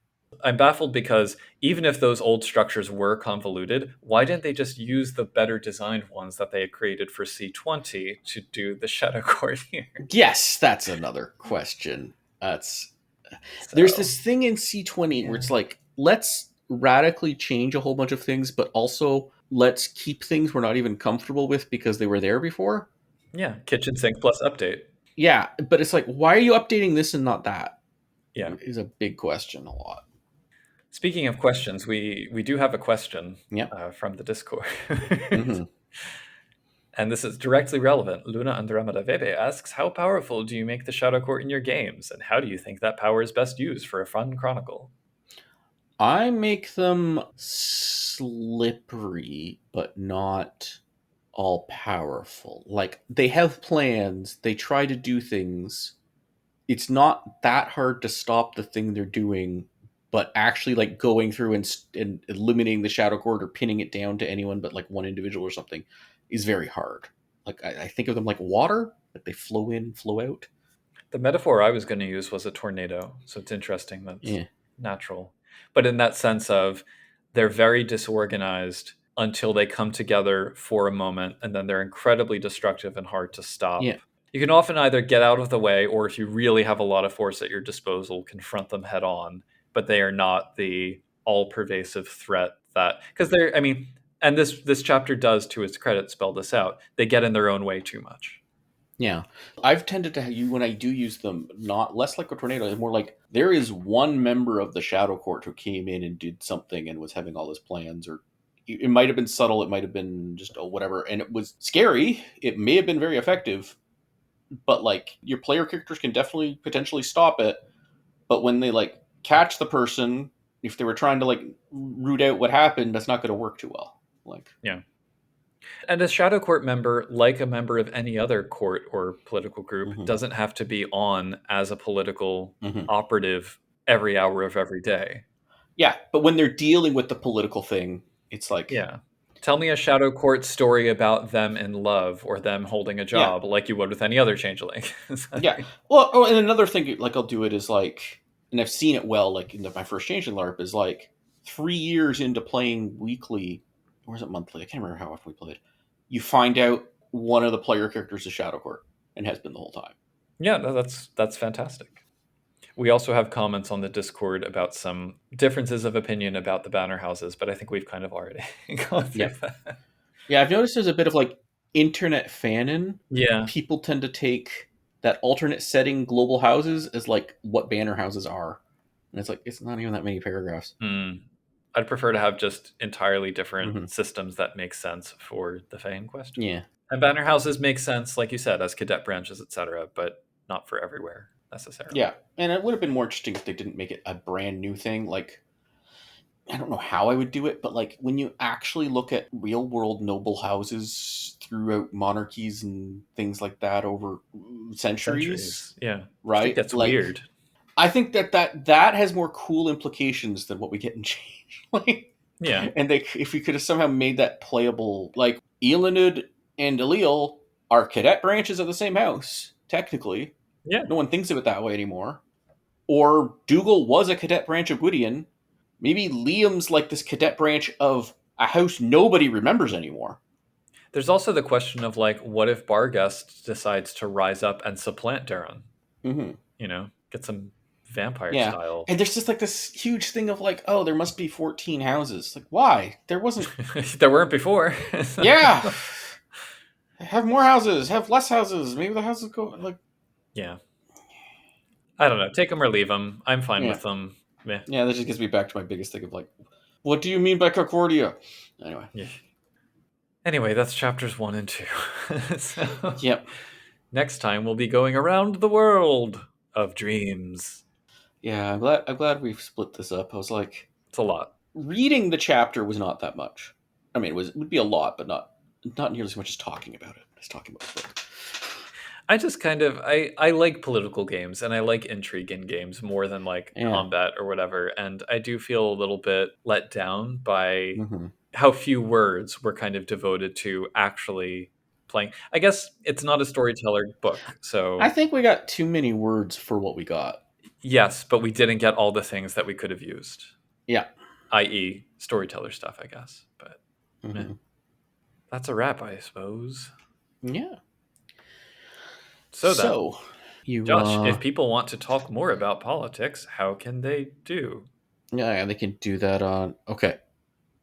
S1: I'm baffled because even if those old structures were convoluted, why didn't they just use the better designed ones that they had created for C20 to do the shadow court here?
S2: Yes, that's another question. That's There's
S1: So
S2: this thing in C20 where
S1: yeah,
S2: it's like, let's radically change a whole bunch of things, but also let's keep things we're not even comfortable with because they were there before.
S1: yeah, kitchen sink plus update.
S2: Yeah, but it's like, why are you updating this and not that?
S1: Yeah.
S2: Is a big question a lot.
S1: Speaking of questions, we do have a question
S2: Yep.
S1: from the Discord.
S2: Mm-hmm.
S1: And this is directly relevant. Luna Andromeda Vebe asks, how powerful do you make the Shadow Court in your games? And how do you think that power is best used for a fun chronicle?
S2: I make them slippery, but not all powerful. Like, they have plans, they try to do things. It's not that hard to stop the thing they're doing, but actually like going through and eliminating the shadow court or pinning it down to anyone but like one individual or something is very hard. Like, I think of them like water, like they flow in, flow out.
S1: The metaphor I was going to use was a tornado. So it's interesting that's
S2: Yeah,
S1: natural. But in that sense of they're very disorganized until they come together for a moment and then they're incredibly destructive and hard to stop.
S2: yeah,
S1: You can often either get out of the way or if you really have a lot of force at your disposal, confront them head on, but they are not the all-pervasive threat that because they're I mean, and this chapter does to its credit spell this out. They get in their own way too much.
S2: yeah. I've tended to you when I do use them, not less like a tornado, it's more like there is one member of the shadow court who came in and did something and was having all his plans, or it might have been subtle, it might have been just oh, whatever, and it was scary. It may have been very effective, but like your player characters can definitely potentially stop it. But when they like catch the person, if they were trying to like root out what happened, that's not going to work too well. Like,
S1: Yeah. And a shadow court member, like a member of any other court or political group,
S2: mm-hmm,
S1: doesn't have to be on as a political
S2: mm-hmm.
S1: operative every hour of every day.
S2: Yeah, but when they're dealing with the political thing, it's like,
S1: Yeah. Tell me a shadow court story about them in love or them holding a
S2: yeah,
S1: job like you would with any other changeling.
S2: yeah. Well, oh, and another thing, like I'll do it is like, and I've seen it well, like in my first Changeling LARP is like 3 years into playing weekly, or is it monthly? I can't remember how often we played. You find out one of the player characters is Shadow Court and has been the whole time.
S1: Yeah, no, that's fantastic. We also have comments on the Discord about some differences of opinion about the banner houses, but I think we've kind of already gone through
S2: Yeah.
S1: that.
S2: Yeah, I've noticed there's a bit of like internet fanon.
S1: Yeah.
S2: People tend to take that alternate setting global houses as like what banner houses are. And it's like, it's not even that many paragraphs.
S1: Hmm. I'd prefer to have just entirely different
S2: Mm-hmm.
S1: systems that make sense for the Fae in question.
S2: Yeah.
S1: And banner houses make sense, like you said, as cadet branches, etc., but not for everywhere necessarily.
S2: Yeah. And it would have been more interesting if they didn't make it a brand new thing. Like, I don't know how I would do it, but like when you actually look at real world noble houses throughout monarchies and things like that over centuries,
S1: Centuries. Yeah. Shit
S2: right?
S1: gets
S2: Like,
S1: weird.
S2: I think that has more cool implications than what we get in Change. Like,
S1: Yeah.
S2: and they, if we could have somehow made that playable, like Elanid and Elil are cadet branches of the same house, technically.
S1: Yeah.
S2: No one thinks of it that way anymore. Or Dougal was a cadet branch of Gwydion. Maybe Liam's like this cadet branch of a house nobody remembers anymore.
S1: There's also the question of like, what if Barghest decides to rise up and supplant Daron?
S2: Mm-hmm.
S1: Get some vampire
S2: Yeah.
S1: style.
S2: And there's just like this huge thing of like, oh, there must be 14 houses. Like, why? There wasn't.
S1: There weren't before.
S2: Yeah. Have more houses, have less houses. Maybe the houses go like,
S1: Yeah. I don't know. Take them or leave them. I'm fine
S2: yeah.
S1: with them. Yeah.
S2: Yeah, that just gets me back to my biggest thing of like, what do you mean by Concordia? Anyway.
S1: Yeah. Anyway, that's chapters 1 and 2. So
S2: Yep.
S1: next time we'll be going around the world of dreams.
S2: Yeah, I'm glad we've split this up. I was like,
S1: It's a lot.
S2: reading the chapter was not that much. I mean, it would be a lot, but not nearly as much as talking about it. As talking about the book.
S1: I just kind of I like political games and I like intrigue in games more than like
S2: Yeah.
S1: combat or whatever. And I do feel a little bit let down by
S2: Mm-hmm.
S1: how few words were kind of devoted to actually playing. I guess it's not a storyteller book,
S2: I
S1: so
S2: think we got too many words for what we got.
S1: Yes, but we didn't get all the things that we could have used.
S2: Yeah.
S1: I.e. storyteller stuff, I guess. But
S2: Mm-hmm.
S1: that's a wrap, I suppose.
S2: Yeah.
S1: So then,
S2: So, you,
S1: Josh, if people want to talk more about politics, how can they do?
S2: yeah, they can do that on, okay,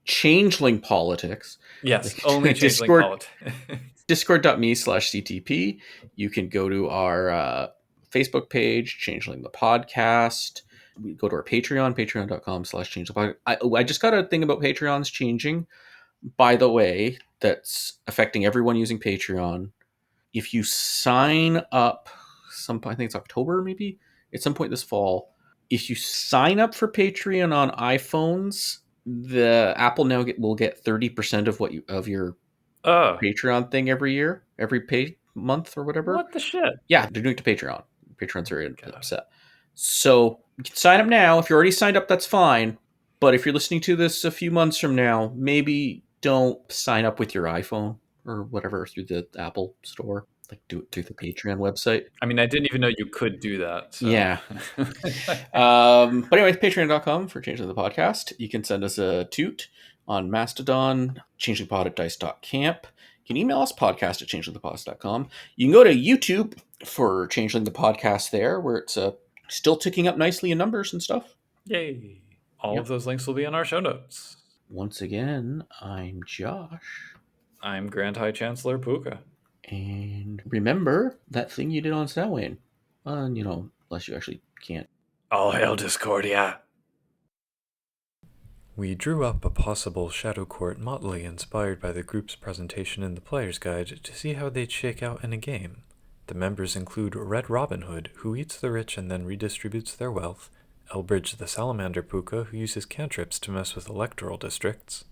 S2: Changeling Politics.
S1: Yes, only changeling
S2: Discord,
S1: politics.
S2: discord.me/CTP. You can go to our Facebook page, Changeling the Podcast. We go to our Patreon, patreon.com/changeling. I just got a thing about Patreons changing, by the way, that's affecting everyone using Patreon. If you sign up, I think it's October maybe, at some point this fall, if you sign up for Patreon on iPhones, the Apple now will get 30% of your Patreon thing every year, every pay month or whatever.
S1: What the shit?
S2: Yeah, they're doing it to Patreon. Patreon's very
S1: God.
S2: upset. So you can sign up now. If you're already signed up, that's fine. But if you're listening to this a few months from now, maybe don't sign up with your iPhone or whatever through the Apple store. Like, do it through the Patreon website.
S1: I mean, I didn't even know you could do that. So.
S2: Yeah. But anyway, patreon.com for Changing the Podcast. You can send us a toot on Mastodon, changelingpod@dice.camp. You can email us podcast at changelingthepodcast.com. You can go to YouTube for Changeling the Podcast there, where it's still ticking up nicely in numbers and stuff.
S1: Yay. All
S2: Yep.
S1: of those links will be in our show notes.
S2: Once again, I'm Josh.
S1: I'm Grand High Chancellor Puka.
S2: And remember that thing you did on Samhain. Unless you actually can't.
S1: All hail Discordia. We drew up a possible Shadow Court motley inspired by the group's presentation in the Player's Guide to see how they'd shake out in a game. The members include Red Robin Hood, who eats the rich and then redistributes their wealth, Elbridge the Salamander Puka, who uses cantrips to mess with electoral districts,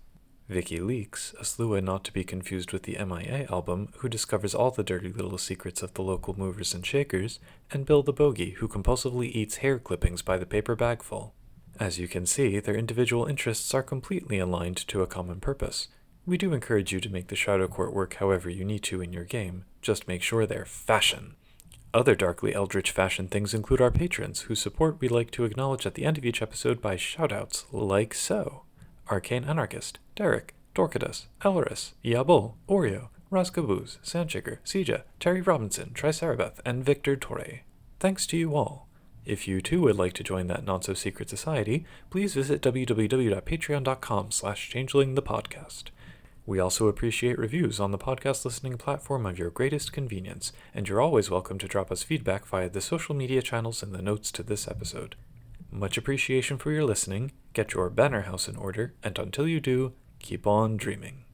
S1: Vicky Leaks, a Slua not to be confused with the MIA album, who discovers all the dirty little secrets of the local movers and shakers, and Bill the Bogey, who compulsively eats hair clippings by the paper bagful. As you can see, their individual interests are completely aligned to a common purpose. We do encourage you to make the Shadow Court work however you need to in your game, just make sure they're fashion. Other darkly eldritch fashion things include our patrons, whose support we like to acknowledge at the end of each episode by shoutouts like so. Arcane Anarchist, Derek, Dorcadus, Elris, Yabul, Oreo, Raskaboos, Sandshaker, Sija, Terry Robinson, Tricerabeth, and Victor Torre. Thanks to you all. If you too would like to join that not-so-secret society, please visit www.patreon.com/changelingthepodcast. We also appreciate reviews on the podcast listening platform of your greatest convenience, and you're always welcome to drop us feedback via the social media channels in the notes to this episode. Much appreciation for your listening, get your banner house in order, and until you do, keep on dreaming.